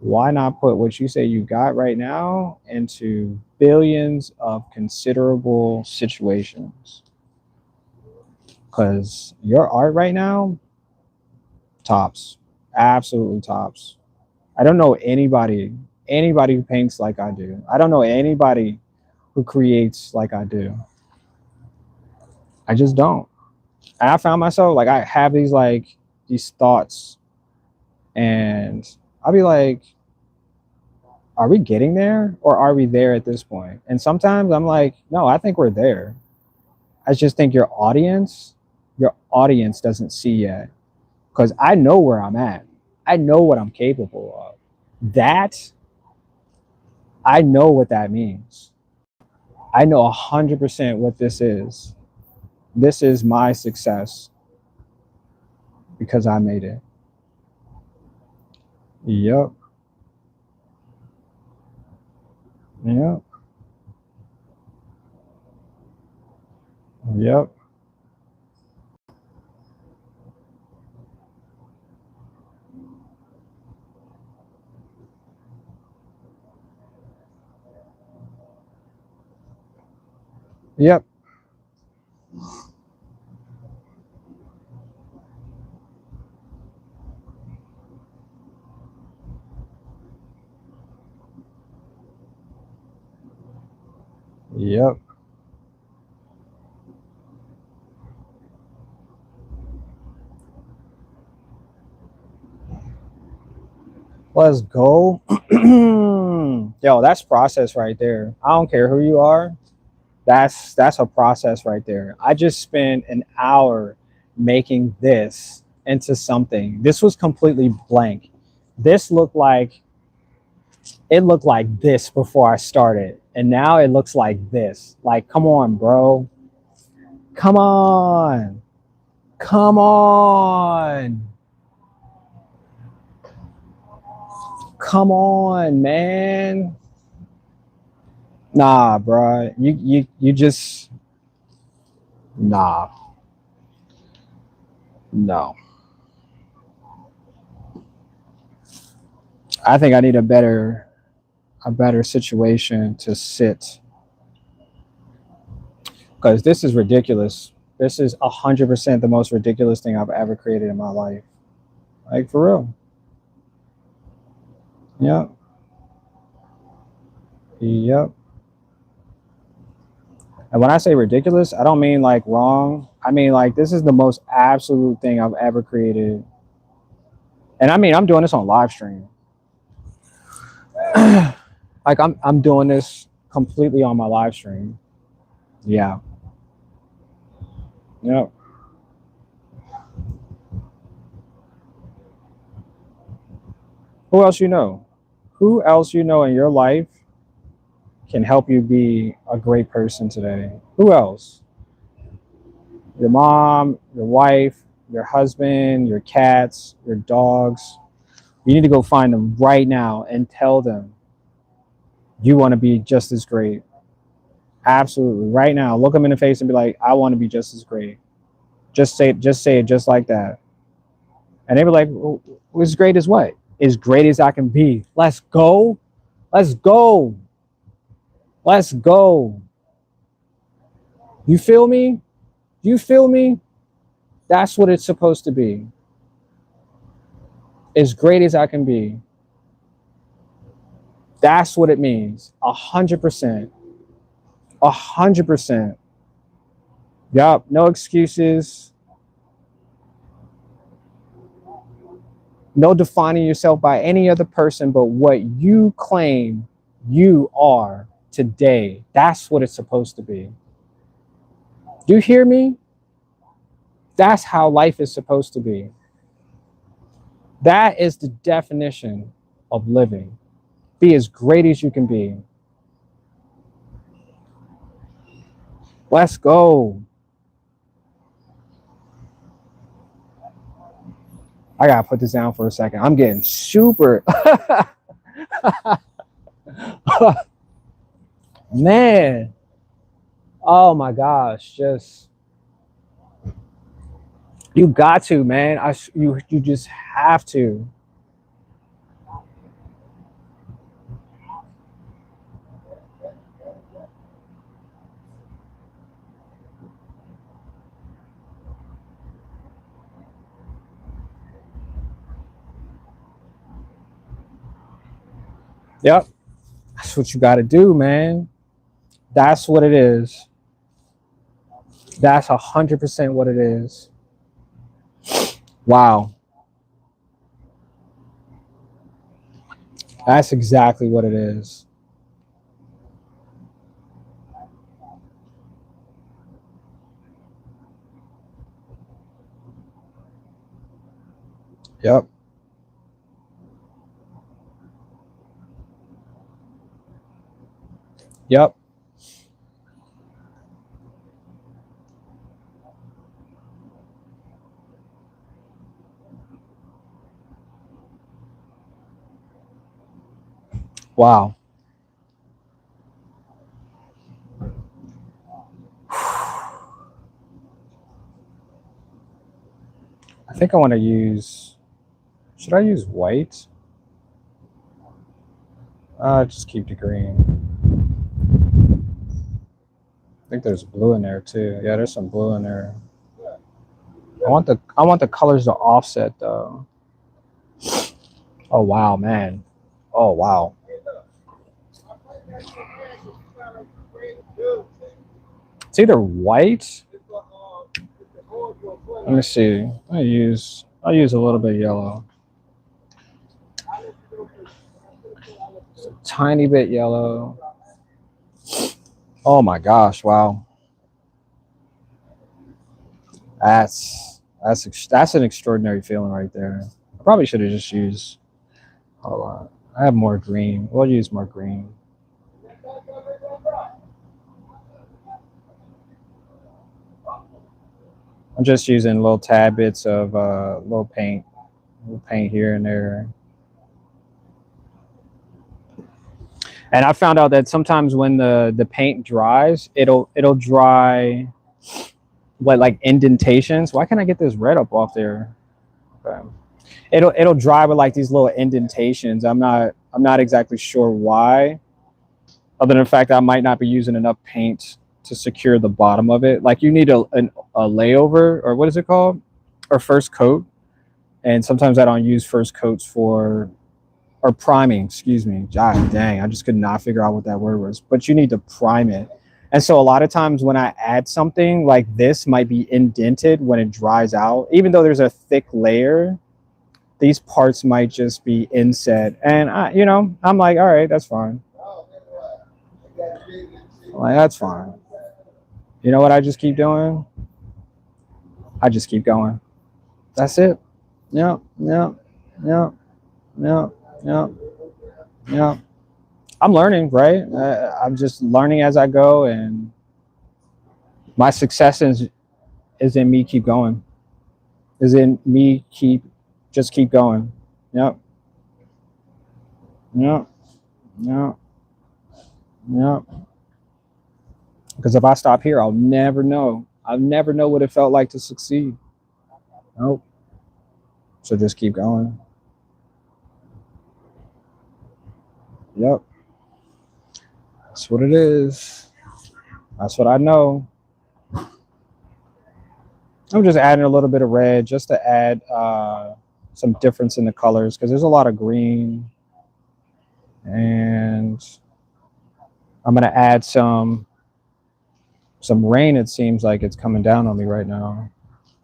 Why not put what you say you got right now into billions of considerable situations? Because your art right now, tops, absolutely tops. I don't know anybody who paints like I do. I don't know anybody who creates like I do. I just don't. And I found myself like I have these thoughts, and I'll be like, are we getting there or are we there at this point? And sometimes I'm like, no, I think we're there. I just think your audience your audience doesn't see yet. Because I know where I'm at. I know what I'm capable of. That, I know what that means. I know 100% what this is. This is my success because I made it. Yep. Yep. Yep. Yep. Yep. Let's go. Yo, that's process right there. I don't care who you are. That's a process right there. I just spent an hour making this into something. This was completely blank. This looked like it looked like this before I started. And now it looks like this. Like, come on, bro. Come on. Come on. Come on, man. Nah, bro. You just nah. No. I think I need a better situation to sit, because this is ridiculous. This is 100% the most ridiculous thing I've ever created in my life. Like, for real. Yep. Yep. And when I say ridiculous, I don't mean like wrong. I mean like this is the most absolute thing I've ever created. And I mean I'm doing this on live stream. Like I'm doing this completely on my live stream. Yeah. Yep. Who else you know? Who else you know in your life can help you be a great person today? Who else? Your mom, your wife, your husband, your cats, your dogs. You need to go find them right now and tell them you want to be just as great. Absolutely. Right now, look them in the face and be like, I want to be just as great. Just say it just like that. And they were like, well, as great as what? As great as I can be. Let's go. Let's go. Let's go. You feel me? You feel me? That's what it's supposed to be. As great as I can be. That's what it means. 100%. 100%. Yup. No excuses. No defining yourself by any other person but what you claim you are today. That's what it's supposed to be. Do you hear me? That's how life is supposed to be. That is the definition of living. Be as great as you can be. Let's go. I gotta put this down for a second. I'm getting super. Man. Oh my gosh. Just you got to, man. You just have to. Yep. That's what you got to do, man. That's what it is. That's 100% what it is. Wow. That's exactly what it is. Yep. Yep. Wow. I think I want to use, should I use white? Just keep the green. I think there's blue in there too. Yeah, there's some blue in there. I want the colors to offset though. Oh wow, man. Oh wow. It's either white. Let me see. I'll use a little bit of yellow. Just a tiny bit yellow. Oh my gosh, wow. That's an extraordinary feeling right there. I probably should have just used, hold on. I have more green. We'll use more green. I'm just using little tad bits of little paint here and there. And I found out that sometimes when the paint dries, it'll dry what, like indentations. Why can't I get this red up off there? Okay. It'll dry with like these little indentations. I'm not exactly sure why, other than the fact that I might not be using enough paint to secure the bottom of it. Like you need a layover, or what is it called, or first coat. And sometimes I don't use first coats for, or priming, excuse me. God dang, I just could not figure out what that word was. But you need to prime it. And so a lot of times when I add something like this might be indented when it dries out. Even though there's a thick layer, these parts might just be inset. And I'm like, all right, that's fine. I'm like, that's fine. You know what I just keep doing? I just keep going. That's it. Yep, yep, yep, yep, yep, yep. I'm learning, right? I'm just learning as I go, and my success is in me keep going. Is in me keep going. Yep. Yep. Yep. Yep. Because if I stop here, I'll never know. I'll never know what it felt like to succeed. Nope. So just keep going. Yep. That's what it is. That's what I know. I'm just adding a little bit of red just to add some difference in the colors, because there's a lot of green. And I'm going to add some rain. It seems like it's coming down on me right now.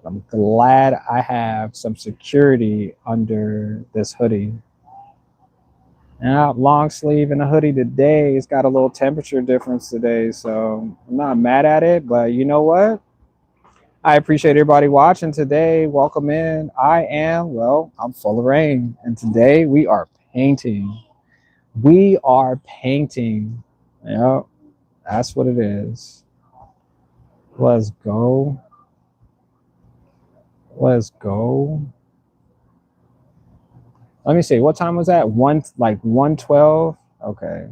I'm glad I have some security under this hoodie. Now, long sleeve and a hoodie today. It's got a little temperature difference today, so I'm not mad at it. But you know what? I appreciate everybody watching today. Welcome in. I'm full of rain. And today we are painting. We are painting. Yep, that's what it is. Let's go. Let's go. Let me see. What time was that? 1:12. Okay.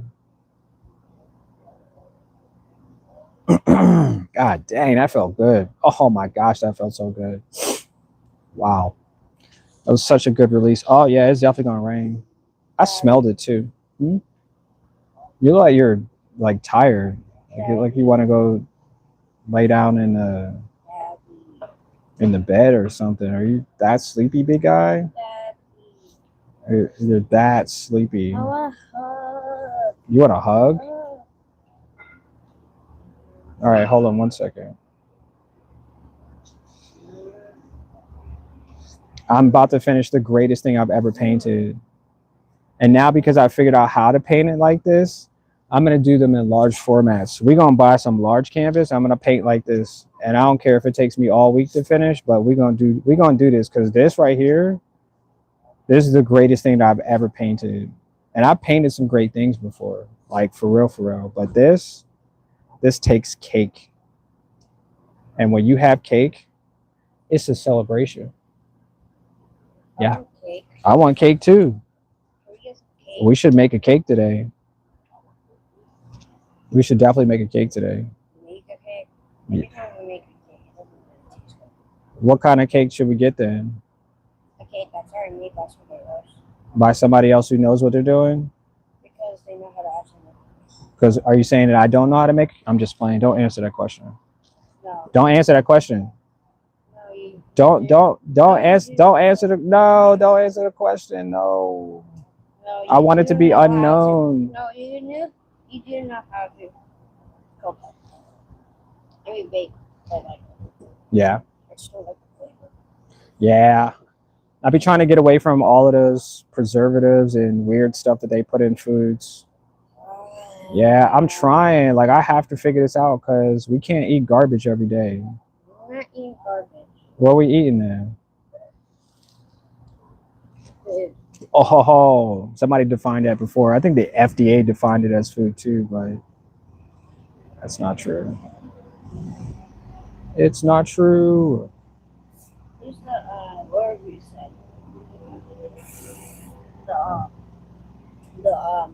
God dang, that felt good. Oh my gosh, that felt so good. Wow. That was such a good release. Oh yeah, it's definitely gonna rain. I smelled it too. You look like you're like tired. Like you want to go lay down in the bed or something. Are you that sleepy, big guy? You're that sleepy. I want a hug. You want a hug? All right, hold on one second. I'm about to finish the greatest thing I've ever painted. And now because I figured out how to paint it like this, I'm going to do them in large formats. We're going to buy some large canvas. I'm going to paint like this. And I don't care if it takes me all week to finish, but we're going to do this, because this right here This is the greatest thing that I've ever painted. And I've painted some great things before, like for real. But this takes cake. And when you have cake, it's a celebration. Yeah. I want cake too. We should make a cake today. We should definitely make a cake today. Make a cake? Yeah. Every time we make a cake, it doesn't really taste good. What kind of cake should we get then? A cake that's already made by somebody else. By somebody else who knows what they're doing? Because they know how to actually make it. Because are you saying that I don't know how to make? I'm just playing. Don't answer that question. No. Don't answer that question. No, you. Don't answer. Don't answer the. No, don't answer the question. No. No, you I want it to be know how to- unknown. No, you knew. You didn't know how to cook. I mean, bake. But like. Yeah. It's still like the flavor. Yeah. I've been trying to get away from all of those preservatives and weird stuff that they put in foods. Yeah, I'm trying. Like, I have to figure this out because we can't eat garbage every day. We're not eating garbage. What are we eating then? Food. Oh, somebody defined that before. I think the FDA defined it as food too, but that's not true. It's not true. Who's the word you said? The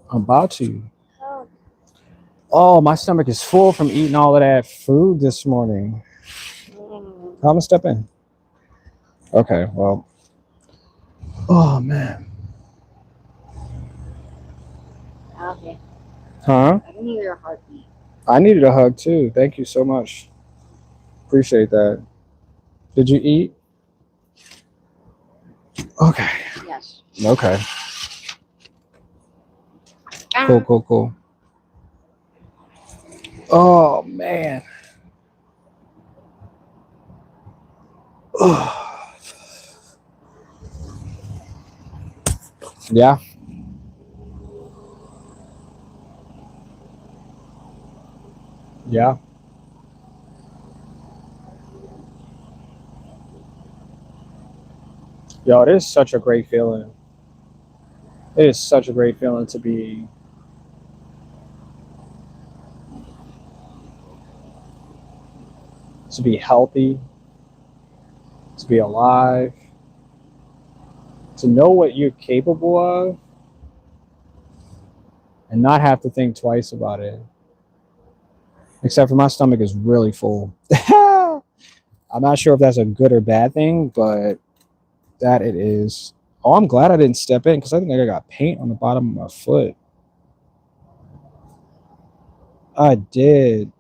I'm about to. Oh, my stomach is full from eating all of that food this morning. I'm gonna step in. Okay, well. Oh, man. Okay. Huh? I need your heartbeat. I needed a hug too. Thank you so much. Appreciate that. Did you eat? Okay. Yes. Okay. Cool. Oh, man. Yeah. Yeah. Yo, it is such a great feeling. It is such a great feeling to be healthy, to be alive, to know what you're capable of, and not have to think twice about it. Except for my stomach is really full. I'm not sure if that's a good or bad thing, but that it is. Oh, I'm glad I didn't step in because I think I got paint on the bottom of my foot. I did.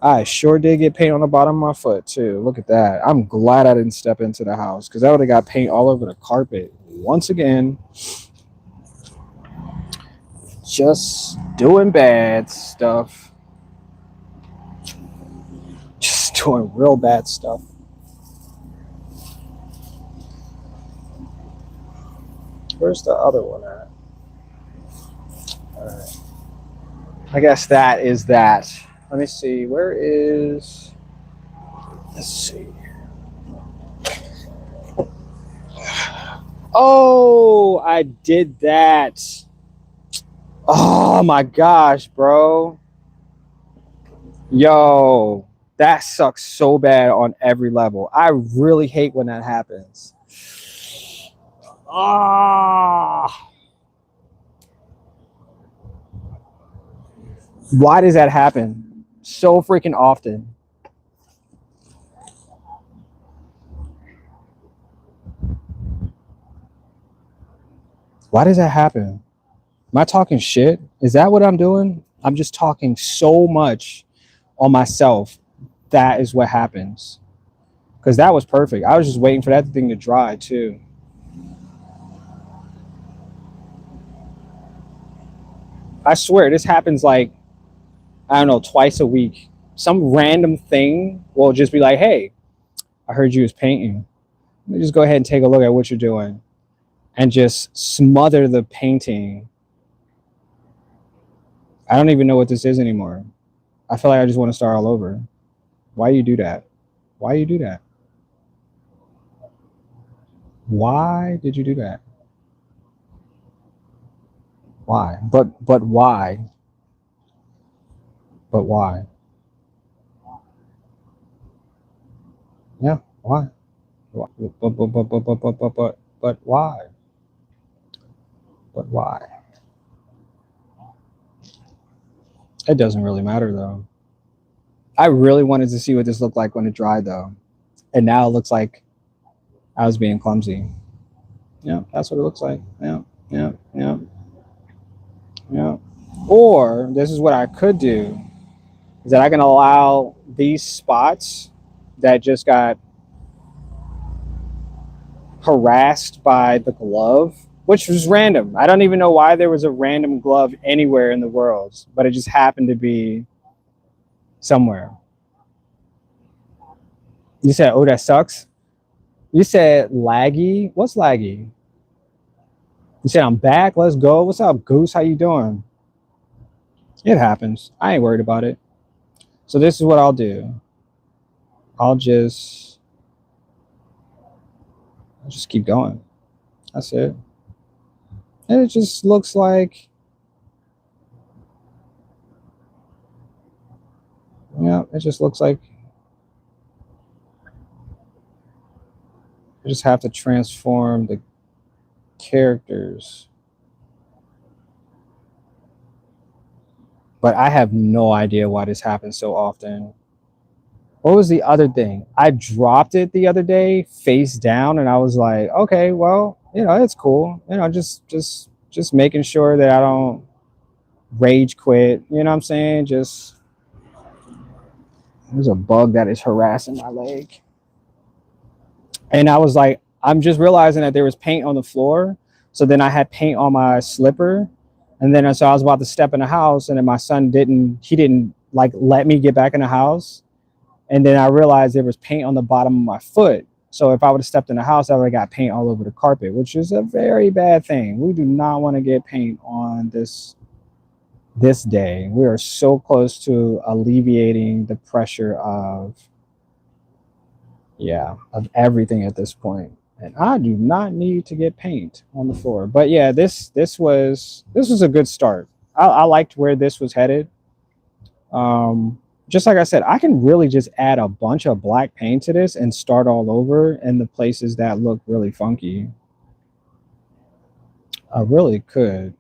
I sure did get paint on the bottom of my foot too. Look at that. I'm glad I didn't step into the house because I would have got paint all over the carpet. Once again, just doing bad stuff. Just doing real bad stuff. Where's the other one at? All right. I guess that is that. Let me see. Where is... Let's see. Oh, I did that. Oh my gosh, bro. Yo, that sucks so bad on every level. I really hate when that happens. Ah. Why does that happen so freaking often? Why does that happen? Am I talking shit? Is that what I'm doing? I'm just talking so much on myself. That is what happens. Because that was perfect. I was just waiting for that thing to dry too. I swear, this happens like, I don't know, twice a week. Some random thing will just be like, hey, I heard you was painting. Let me just go ahead and take a look at what you're doing. and just smother the painting. I don't even know what this is anymore. I feel like I just want to start all over. Why you do that? Why you do that? Why did you do that? Why? But why? But why? Yeah, why? But why? But why? It doesn't really matter though. I really wanted to see what this looked like when it dried though. And now it looks like I was being clumsy. Yeah, that's what it looks like. Yeah, yeah, yeah, yeah. Or this is what I could do is that I can allow these spots that just got harassed by the glove, which was random. I don't even know why there was a random glove anywhere in the world, but it just happened to be somewhere. You said, oh, that sucks. You said laggy. What's laggy? You said I'm back. Let's go. What's up, Goose? How you doing? It happens. I ain't worried about it. So this is what I'll do. I'll just keep going. That's it. And it just looks like, yeah, it just looks like I just have to transform the characters. But I have no idea why this happens so often. What was the other thing? I dropped it the other day face down and I was like, okay, well, it's cool. Just making sure that I don't rage quit. You know what I'm saying? Just there's a bug that is harassing my leg. And I was like, I'm just realizing that there was paint on the floor. So then I had paint on my slipper. And then so I was about to step in the house and then my son didn't like let me get back in the house. And then I realized there was paint on the bottom of my foot. So if I would have stepped in the house, I would have got paint all over the carpet, which is a very bad thing. We do not want to get paint on this day. We are so close to alleviating the pressure of everything at this point. And I do not need to get paint on the floor. But yeah, this was a good start. I liked where this was headed. Just like I said, I can really just add a bunch of black paint to this and start all over in the places that look really funky. I really could.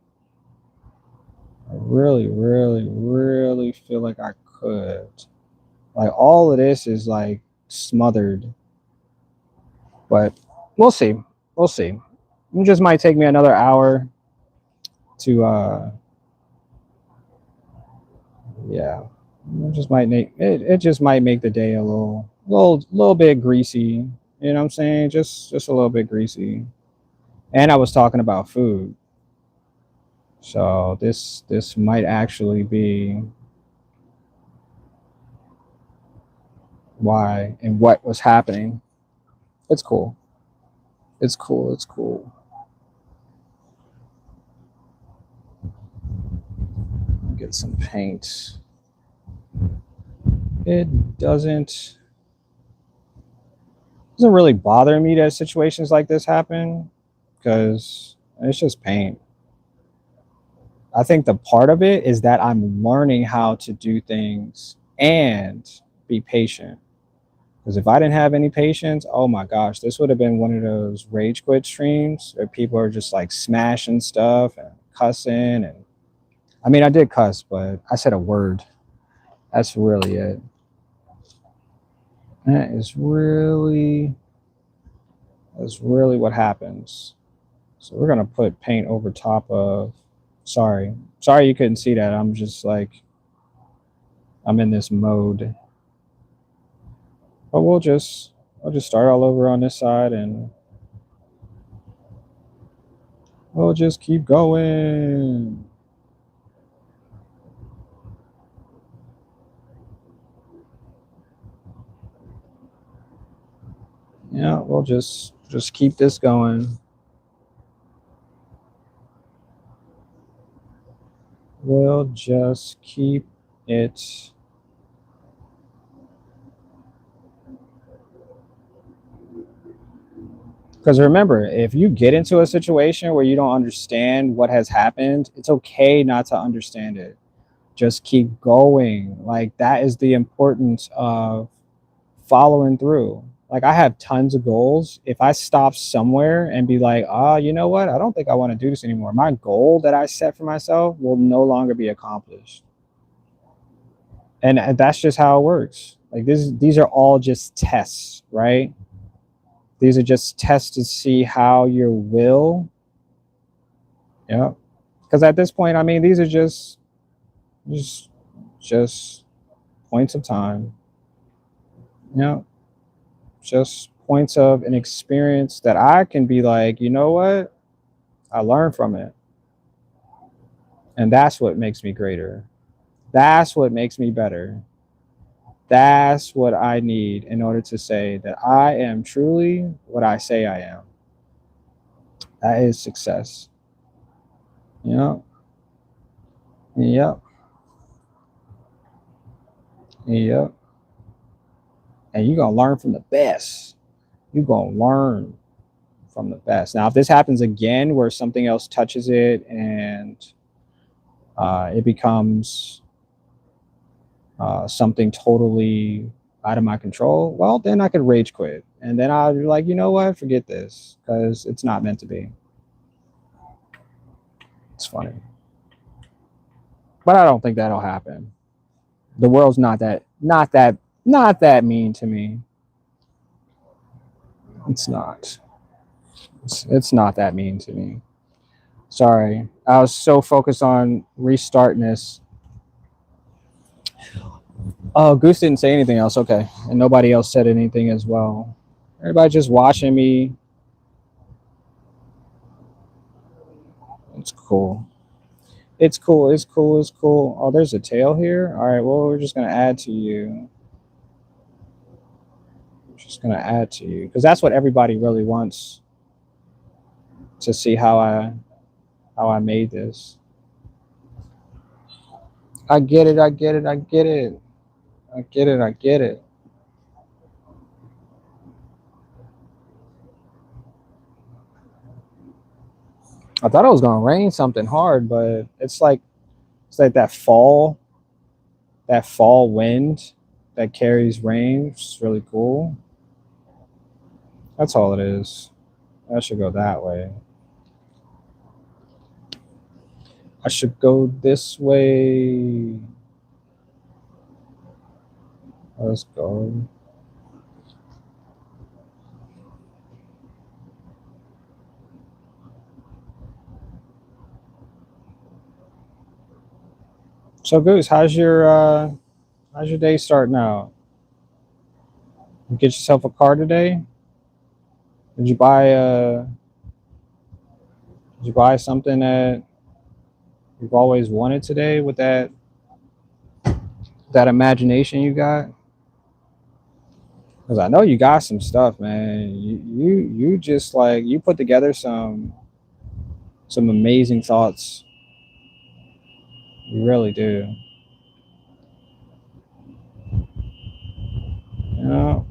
I really, really, really feel like I could. Like all of this is like smothered. But we'll see. We'll see. It just might take me another hour to yeah. It just might make the day a little bit greasy. You know what I'm saying? Just a little bit greasy. And I was talking about food. So this might actually be why and what was happening. It's cool. It's cool. It's cool. Get some paint. It doesn't really bother me that situations like this happen because it's just paint. I think the part of it is that I'm learning how to do things and be patient. Because if I didn't have any patience, oh my gosh, this would have been one of those rage quit streams where people are just like smashing stuff and cussing. And I mean, I did cuss, but I said a word. That's really it. That's really what happens. So we're gonna put paint over top of. Sorry you couldn't see that. I'm just like I'm in this mode. But I'll just start all over on this side and we'll just keep going. Yeah, we'll just keep this going. we'll just keep it because remember, if you get into a situation where you don't understand what has happened, it's okay not to understand it. Just keep going. Like that is the importance of following through. Like I have tons of goals. If I stop somewhere and be like, you know what? I don't think I want to do this anymore. My goal that I set for myself will no longer be accomplished. And that's just how it works. Like these are all just tests, right? These are just tests to see how your will, yeah. Because at this point, I mean, these are just just points of time. Yeah. Just points of an experience that I can be like, you know what? I learned from it. And that's what makes me greater. That's what makes me better. That's what I need in order to say that I am truly what I say I am. That is success. Yep. Yep. Yep. And you're going to learn from the best. You're going to learn from the best. Now, if this happens again where something else touches it and it becomes something totally out of my control, well, then I could rage quit. And then I'll be like, you know what? Forget this because it's not meant to be. It's funny. But I don't think that'll happen. The world's not that mean to me. It's not. It's not that mean to me. Sorry. I was so focused on restarting this. Oh, Goose didn't say anything else. Okay. And nobody else said anything as well. Everybody just watching me. It's cool. It's cool. It's cool. It's cool. Oh, there's a tail here. All right. Well, we're just going to add to you. Just going to add to you because that's what everybody really wants to see how I made this. I get it. I get it. I get it. I get it. I get it. I thought it was gonna rain something hard, but it's like that fall wind that carries rain. It's really cool. That's all it is. I should go that way. I should go this way. Let's go. So Goose, how's your day starting out? You get yourself a car today? Did you buy something that you've always wanted today with that imagination you got? Because I know you got some stuff, man. You just like you put together some amazing thoughts. You really do. You know?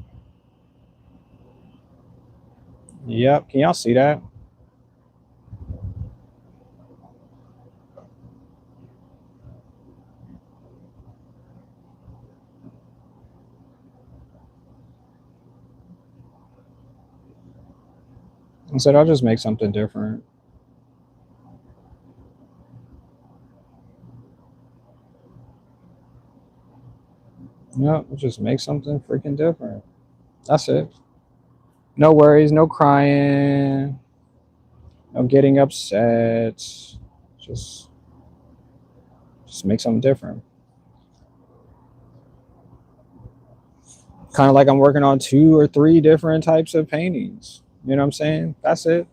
Yep. Can y'all see that? I said I'll just make something different. Yep, we'll just make something freaking different. That's it. No worries, no crying, no getting upset. Just make something different. Kind of like I'm working on 2 or 3 different types of paintings. You know what I'm saying? That's it.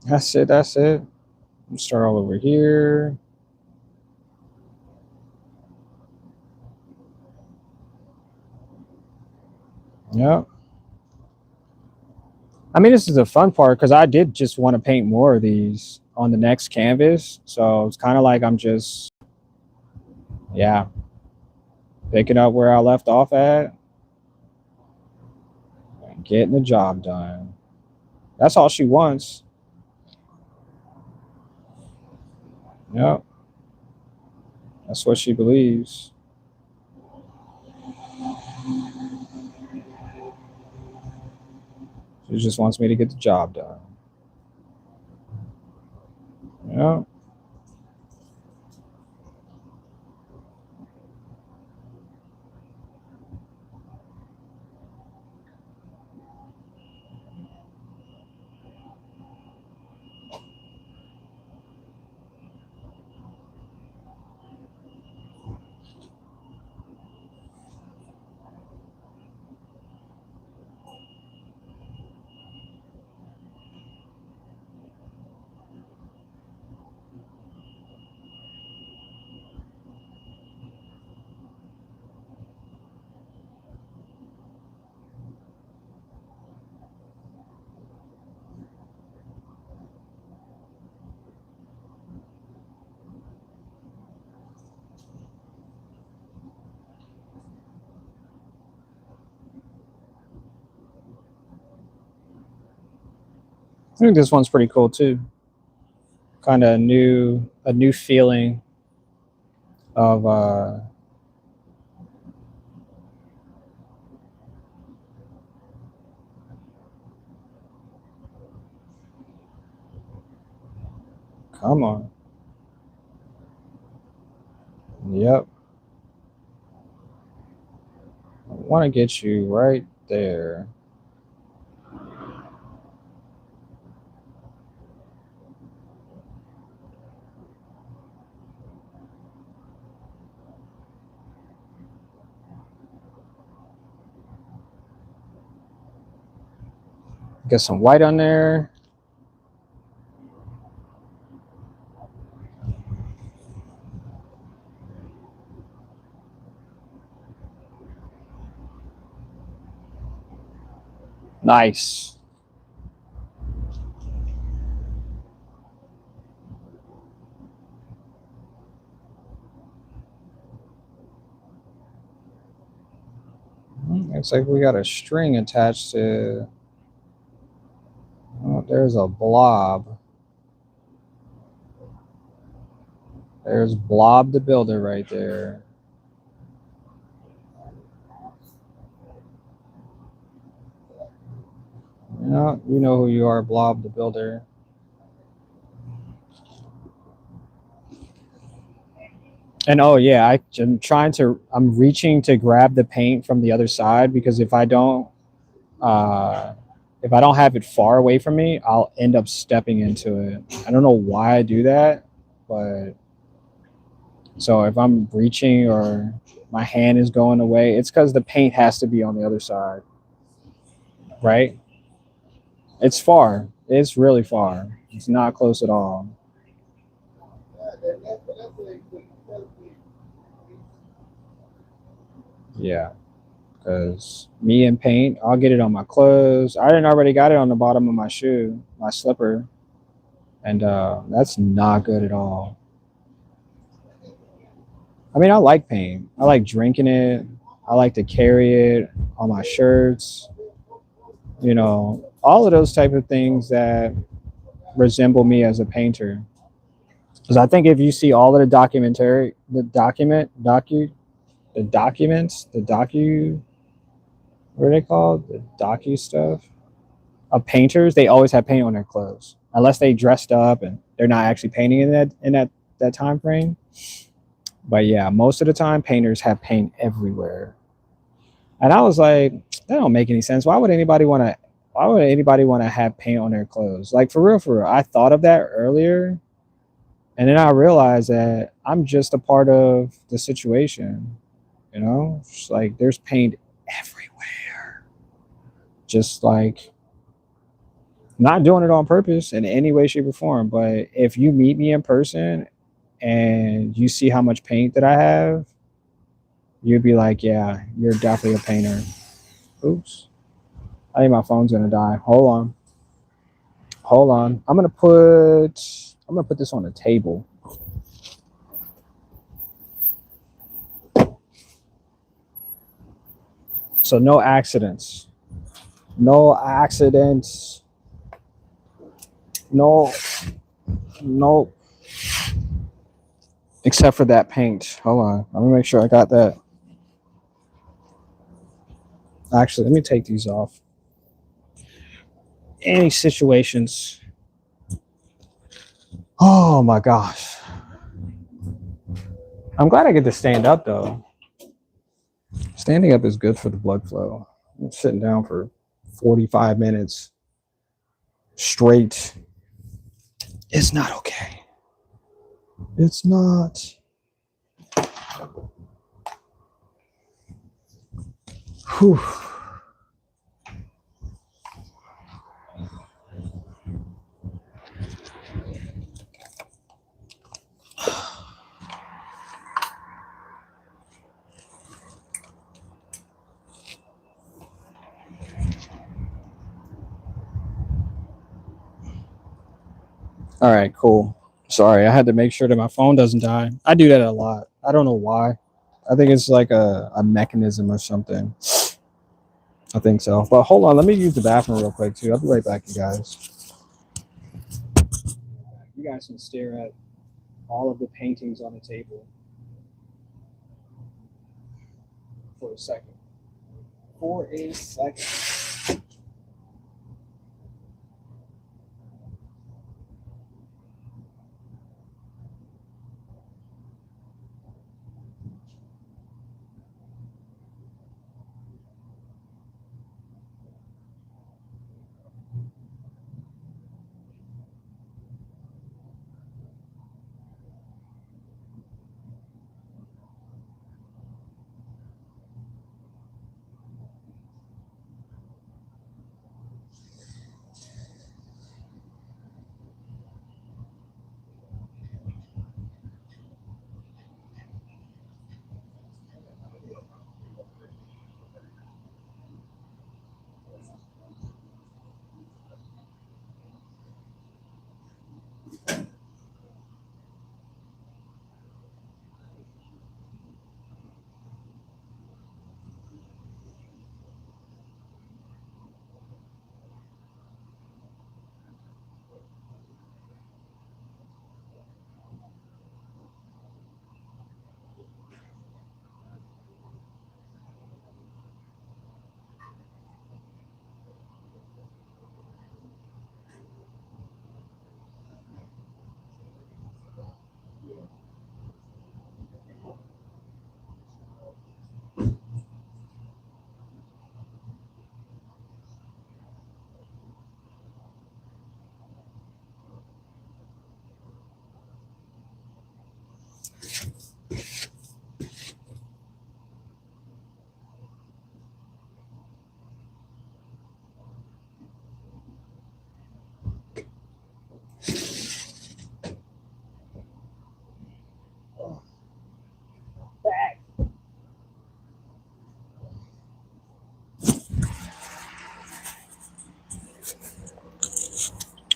That's it. That's it. Start all over here. Yep. I mean, this is the fun part because I did just want to paint more of these on the next canvas. So it's kind of like I'm just Yeah. Picking up where I left off at and getting the job done. That's all she wants. Yep. That's what she believes. She just wants me to get the job done. Yep. I think this one's pretty cool too. Kind of a new feeling of come on. Yep. I want to get you right there. Get some white on there. Nice. Looks like we got a string attached to. Oh, there's a blob. There's Blob the Builder right there. Yeah, you know who you are, Blob the Builder. And oh yeah, I'm reaching to grab the paint from the other side because uh, if I don't have it far away from me, I'll end up stepping into it. I don't know why I do that, but so if I'm reaching or my hand is going away, it's because the paint has to be on the other side, right? It's far. It's really far. It's not close at all. Yeah, because me and paint, I'll get it on my clothes. I didn't already got it on the bottom of my shoe, my slipper, and that's not good at all. I mean, I like paint. I like drinking it. I like to carry it on my shirts. You know, all of those type of things that resemble me as a painter. Because I think if you see all of the documentary, the documents, what are they called? The docu stuff of painters, they always have paint on their clothes, unless they dressed up and they're not actually painting in that time frame. But yeah, most of the time, painters have paint everywhere. And I was like, that don't make any sense. Why would anybody want to? Why would anybody want to have paint on their clothes? Like for real, for real. I thought of that earlier, and then I realized that I'm just a part of the situation. You know, it's like there's paint everywhere. Just like not doing it on purpose in any way, shape, or form. But if you meet me in person and you see how much paint that I have, you'd be like, yeah, you're definitely a painter. Oops. I think my phone's gonna die. Hold on. Hold on. I'm gonna put this on the table. So no accidents. No accidents. No, no. Except for that paint. Hold on. Let me make sure I got that. Actually, let me take these off. Any situations. Oh my gosh. I'm glad I get to stand up though. Standing up is good for the blood flow. I'm sitting down for 45 minutes straight. It's not okay. It's not. Whew. All right, cool. Sorry, I had to make sure that my phone doesn't die. I do that a lot. I don't know why. I think it's like a mechanism or something. I think so. But hold on, let me use the bathroom real quick too. I'll be right back, you guys. You guys can stare at all of the paintings on the table for a second. For a second.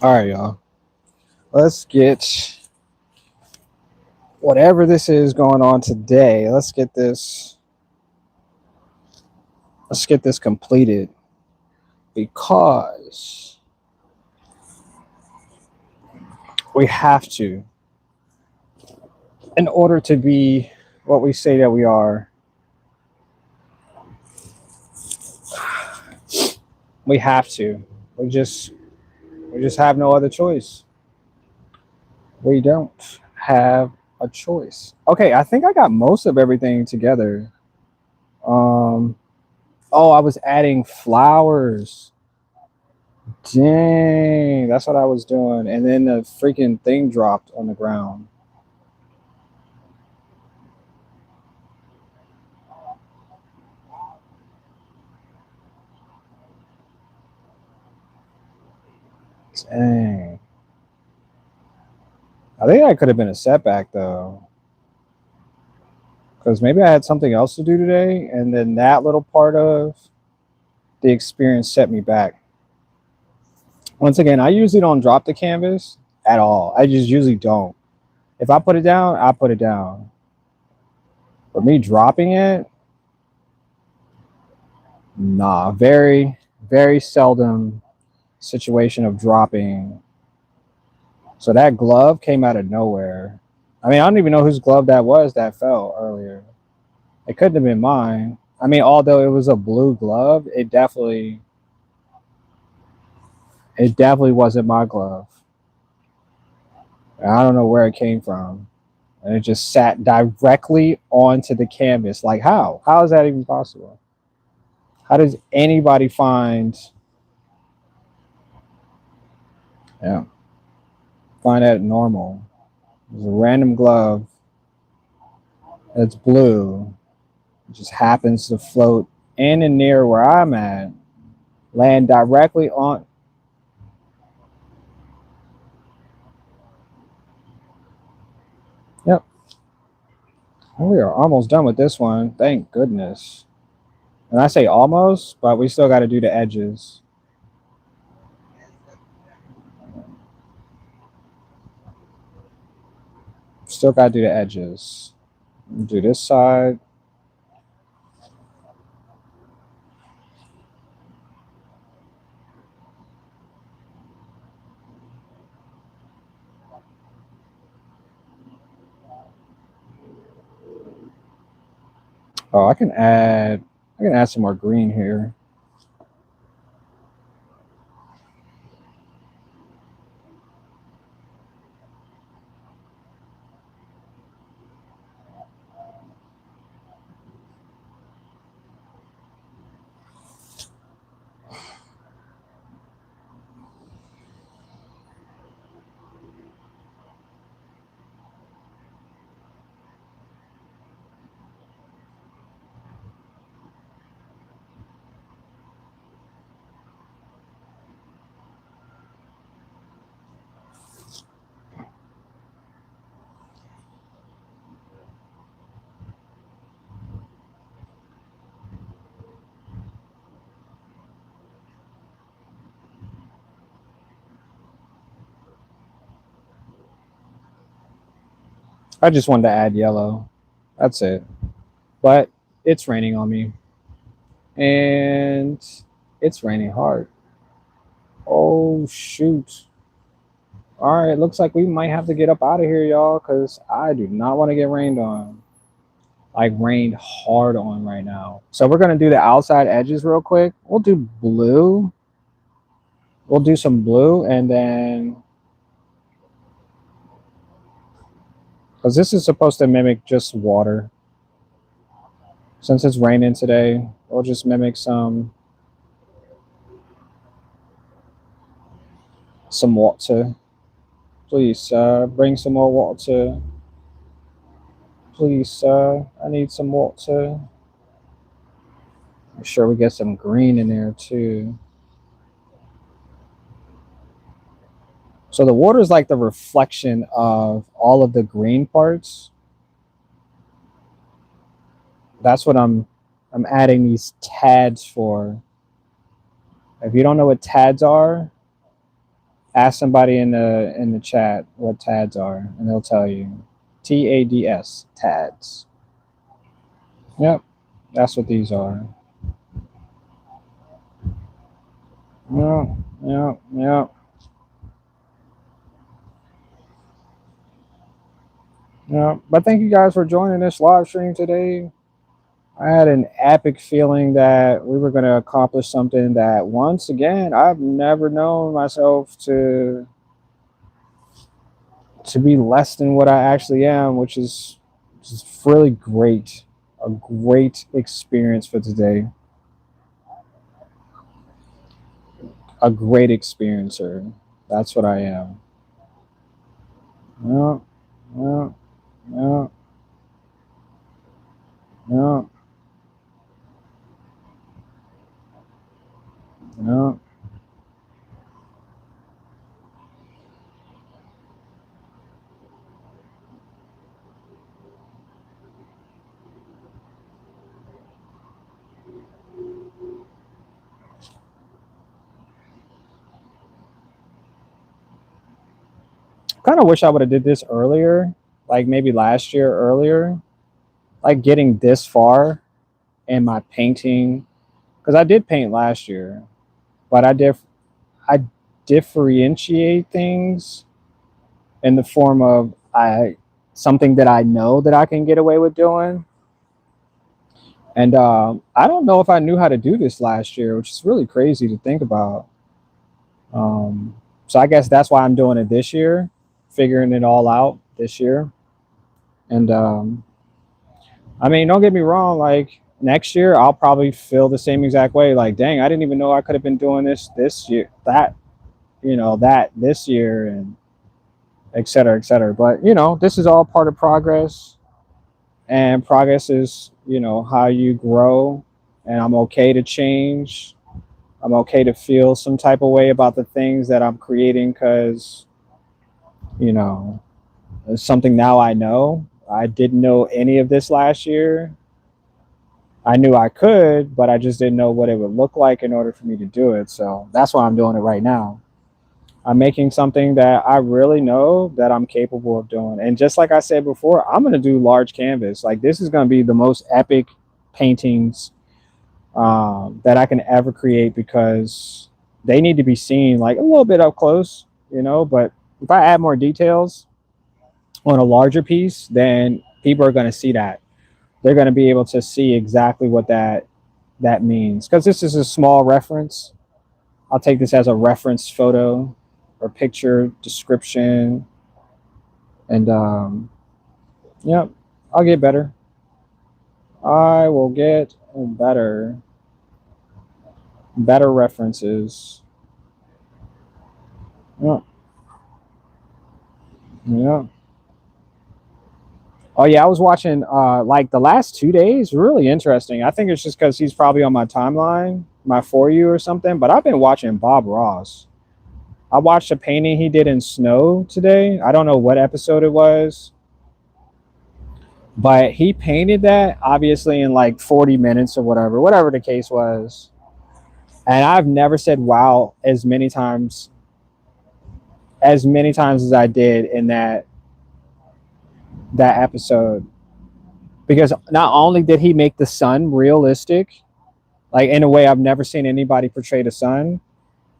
All right, y'all. Let's get whatever this is going on today. Let's get this completed because we have to, in order to be what we say that we are. We have to. We just have no other choice. We don't have a choice. Okay, I think I got most of everything together. Oh, I was adding flowers. Dang, that's what I was doing. And then the freaking thing dropped on the ground. Dang. I think that could have been a setback though. Because maybe I had something else to do today, and then that little part of the experience set me back. Once again, I usually don't drop the canvas at all. I just usually don't. If I put it down, I put it down. But me dropping it, Nah, very, very seldom situation of dropping. So that glove came out of nowhere. I mean, I don't even know whose glove that was that fell earlier. It couldn't have been mine. I mean, although it was a blue glove, it definitely wasn't my glove. I don't know where it came from. And it just sat directly onto the canvas. Like, how? How is that even possible? How does anybody yeah, find that normal? There's a random glove that's blue. It just happens to float in and near where I'm at, land directly on. Yep. We are almost done with this one. Thank goodness. And I say almost, but we still got to do the edges. Still got to do the edges. Do this side. Oh, I can add some more green here. I just wanted to add yellow. That's it. But it's raining on me. And it's raining hard. Oh, shoot. All right, looks like we might have to get up out of here, y'all, because I do not want to get rained on. Like, rained hard on right now. So we're going to do the outside edges real quick. We'll do blue. We'll do some blue, and then... because this is supposed to mimic just water. Since it's raining today, we'll just mimic some water. Please, bring some more water. Please, sir, I need some water. Make sure we get some green in there too. So the water is like the reflection of all of the green parts. That's what I'm adding these tads for. If you don't know what tads are, ask somebody in the chat what tads are, and they'll tell you. TADS, tads. Yep, that's what these are. Yep, yep, yep. Yeah, but thank you guys for joining this live stream today. I had an epic feeling that we were going to accomplish something that, once again, I've never known myself to be less than what I actually am, which is really great. A great experience for today. A great experiencer. That's what I am. Yeah, yeah, yeah, yeah, yeah. Kind of wish I would have did this earlier, like maybe last year earlier. Like getting this far in my painting because I did paint last year, but I differentiate things in the form of something that I know that I can get away with doing. And I don't know if I knew how to do this last year, which is really crazy to think about. So I guess that's why I'm doing it this year, figuring it all out this year. And I mean, don't get me wrong, like next year I'll probably feel the same exact way. Like, dang, I didn't even know I could have been doing this year, that this year, and et cetera, et cetera. But this is all part of progress, and progress is how you grow. And I'm okay to change. I'm okay to feel some type of way about the things that I'm creating, because you know it's something now I know. I didn't know any of this last year. I knew I could, but I just didn't know what it would look like in order for me to do it. So that's why I'm doing it right now. I'm making something that I really know that I'm capable of doing. And just like I said before, I'm going to do large canvas. Like, this is going to be the most epic paintings that I can ever create, because they need to be seen like a little bit up close, but if I add more details on a larger piece, then people are going to see that. They're going to be able to see exactly what that means, because this is a small reference. I'll take this as a reference photo or picture description, and yep, I'll get better. I will get better references. Yeah, yeah. Oh yeah, I was watching like the last 2 days. Really interesting. I think it's just because he's probably on my timeline, my For You or something. But I've been watching Bob Ross. I watched a painting he did in snow today. I don't know what episode it was, but he painted that obviously in like 40 minutes or whatever the case was. And I've never said wow as many times as I did in that episode, because not only did he make the sun realistic, like in a way I've never seen anybody portray the sun,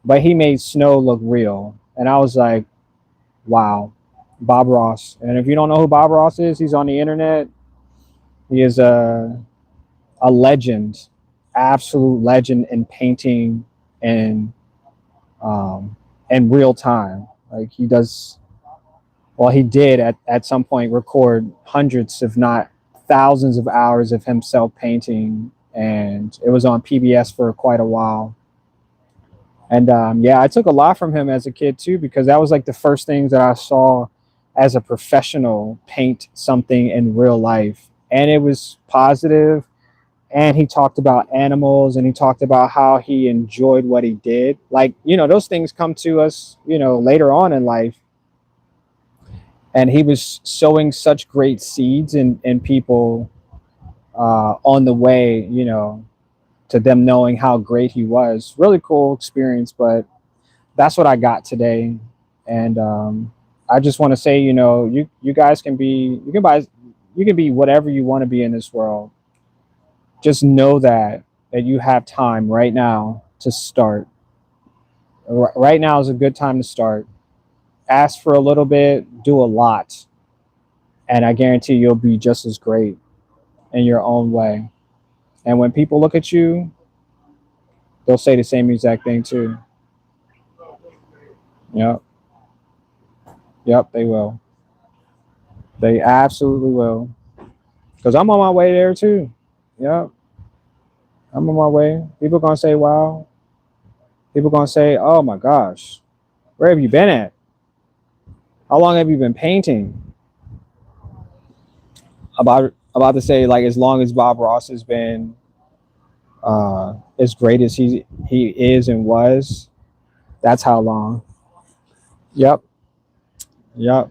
but he made snow look real. And I was like, wow, Bob Ross. And if you don't know who Bob Ross is, he's on the internet. He is a legend, absolute legend in painting and in real time. Like, he did at some point record hundreds, if not thousands of hours of himself painting. And it was on PBS for quite a while. And yeah, I took a lot from him as a kid too, because that was like the first things that I saw as a professional paint something in real life. And it was positive. And he talked about animals, and he talked about how he enjoyed what he did. Like, those things come to us, later on in life. And he was sowing such great seeds in people on the way, to them knowing how great he was. Really cool experience, but that's what I got today. And I just want to say, you guys you can be whatever you want to be in this world. Just know that you have time right now to start. Right now is a good time to start. Ask for a little bit, do a lot, and I guarantee you'll be just as great in your own way. And when people look at you, they'll say the same exact thing too. Yep. Yep, they will. They absolutely will. Because I'm on my way there too. Yep. I'm on my way. People gonna say, wow. People gonna say, oh my gosh, where have you been at? How long have you been painting? About to say, like, as long as Bob Ross has been as great as he is and was, that's how long. Yep. Yep.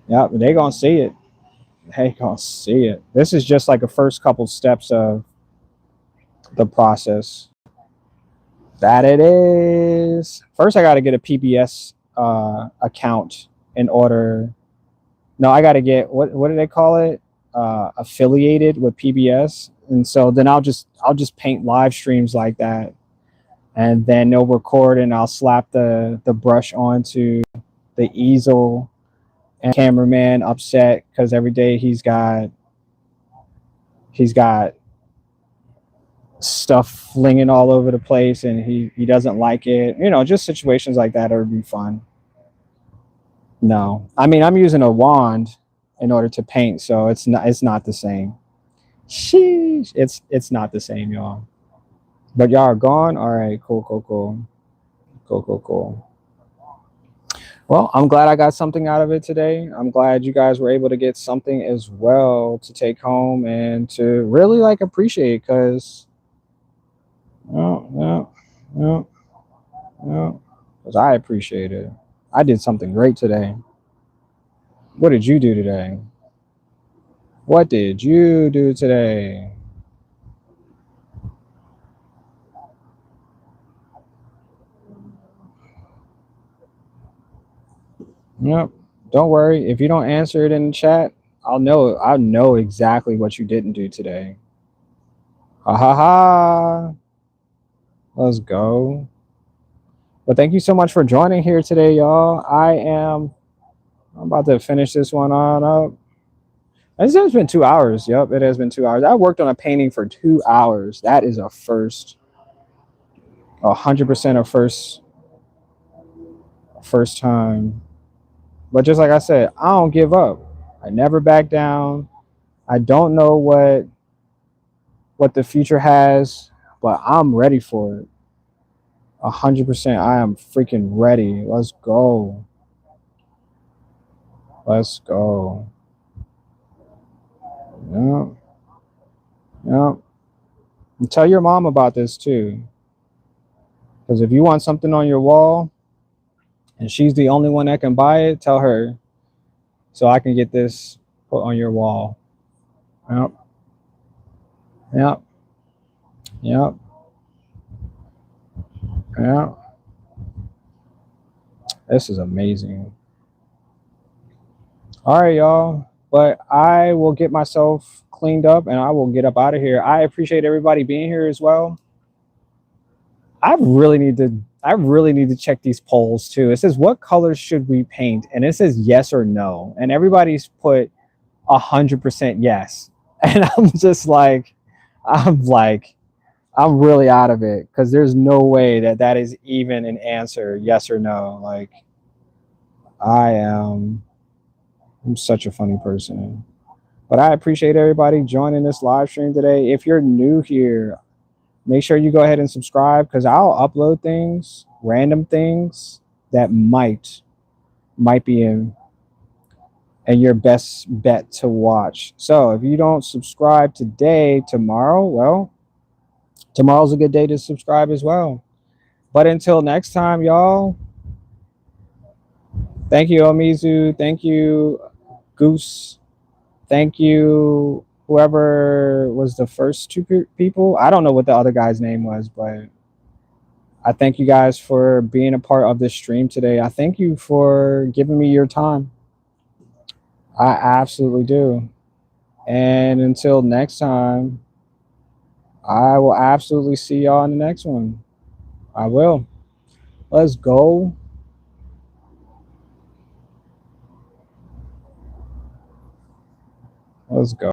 Yep. They gonna see it. They gonna see it. This is just like a first couple steps of the process. That it is. First, I got to get a PBS account in order. No, I got to get what do they call it? Affiliated with PBS. And so then I'll just paint live streams like that, and then they'll record, and I'll slap the brush onto the easel, and cameraman upset because every day he's got stuff flinging all over the place, and he doesn't like it. You know, just situations like that would be fun. No, I mean, I'm using a wand in order to paint, so it's not the same. Sheesh, it's not the same, y'all. But y'all are gone. All right, cool. Well, I'm glad I got something out of it today. I'm glad you guys were able to get something as well to take home and to really like appreciate, because because I appreciate it. I did something great today. What did you do today? What did you do today? Yep. Don't worry. If you don't answer it in the chat, I'll know exactly what you didn't do today. Ha ha ha. Let's go. But thank you so much for joining here today, y'all. I'm about to finish this one on up. It has been 2 hours. Yep, it has been 2 hours. I worked on a painting for 2 hours. That is a first. 100% a first time. But just like I said, I don't give up. I never back down. I don't know what the future has, but I'm ready for it. 100%. I am freaking ready. Let's go. Let's go. Yep. Yep. And tell your mom about this too. Because if you want something on your wall and she's the only one that can buy it, tell her so I can get this put on your wall. Yep. Yep. Yep. Yep. This is amazing. All right, y'all. But I will get myself cleaned up and I will get up out of here. I appreciate everybody being here as well. I really need to check these polls too. It says, what colors should we paint? And it says yes or no. And everybody's put 100% yes. And I'm just like, I'm really out of it, because there's no way that is even an answer, yes or no. Like, I'm such a funny person. But I appreciate everybody joining this live stream today. If you're new here, make sure you go ahead and subscribe, because I'll upload things, random things that might be in your best bet to watch. So if you don't subscribe today, tomorrow's a good day to subscribe as well. But until next time, y'all, thank you, Omizu. Thank you, Goose. Thank you, whoever was the first two people. I don't know what the other guy's name was, but I thank you guys for being a part of this stream today. I thank you for giving me your time. I absolutely do. And until next time, I will absolutely see y'all in the next one. I will. Let's go. Let's go.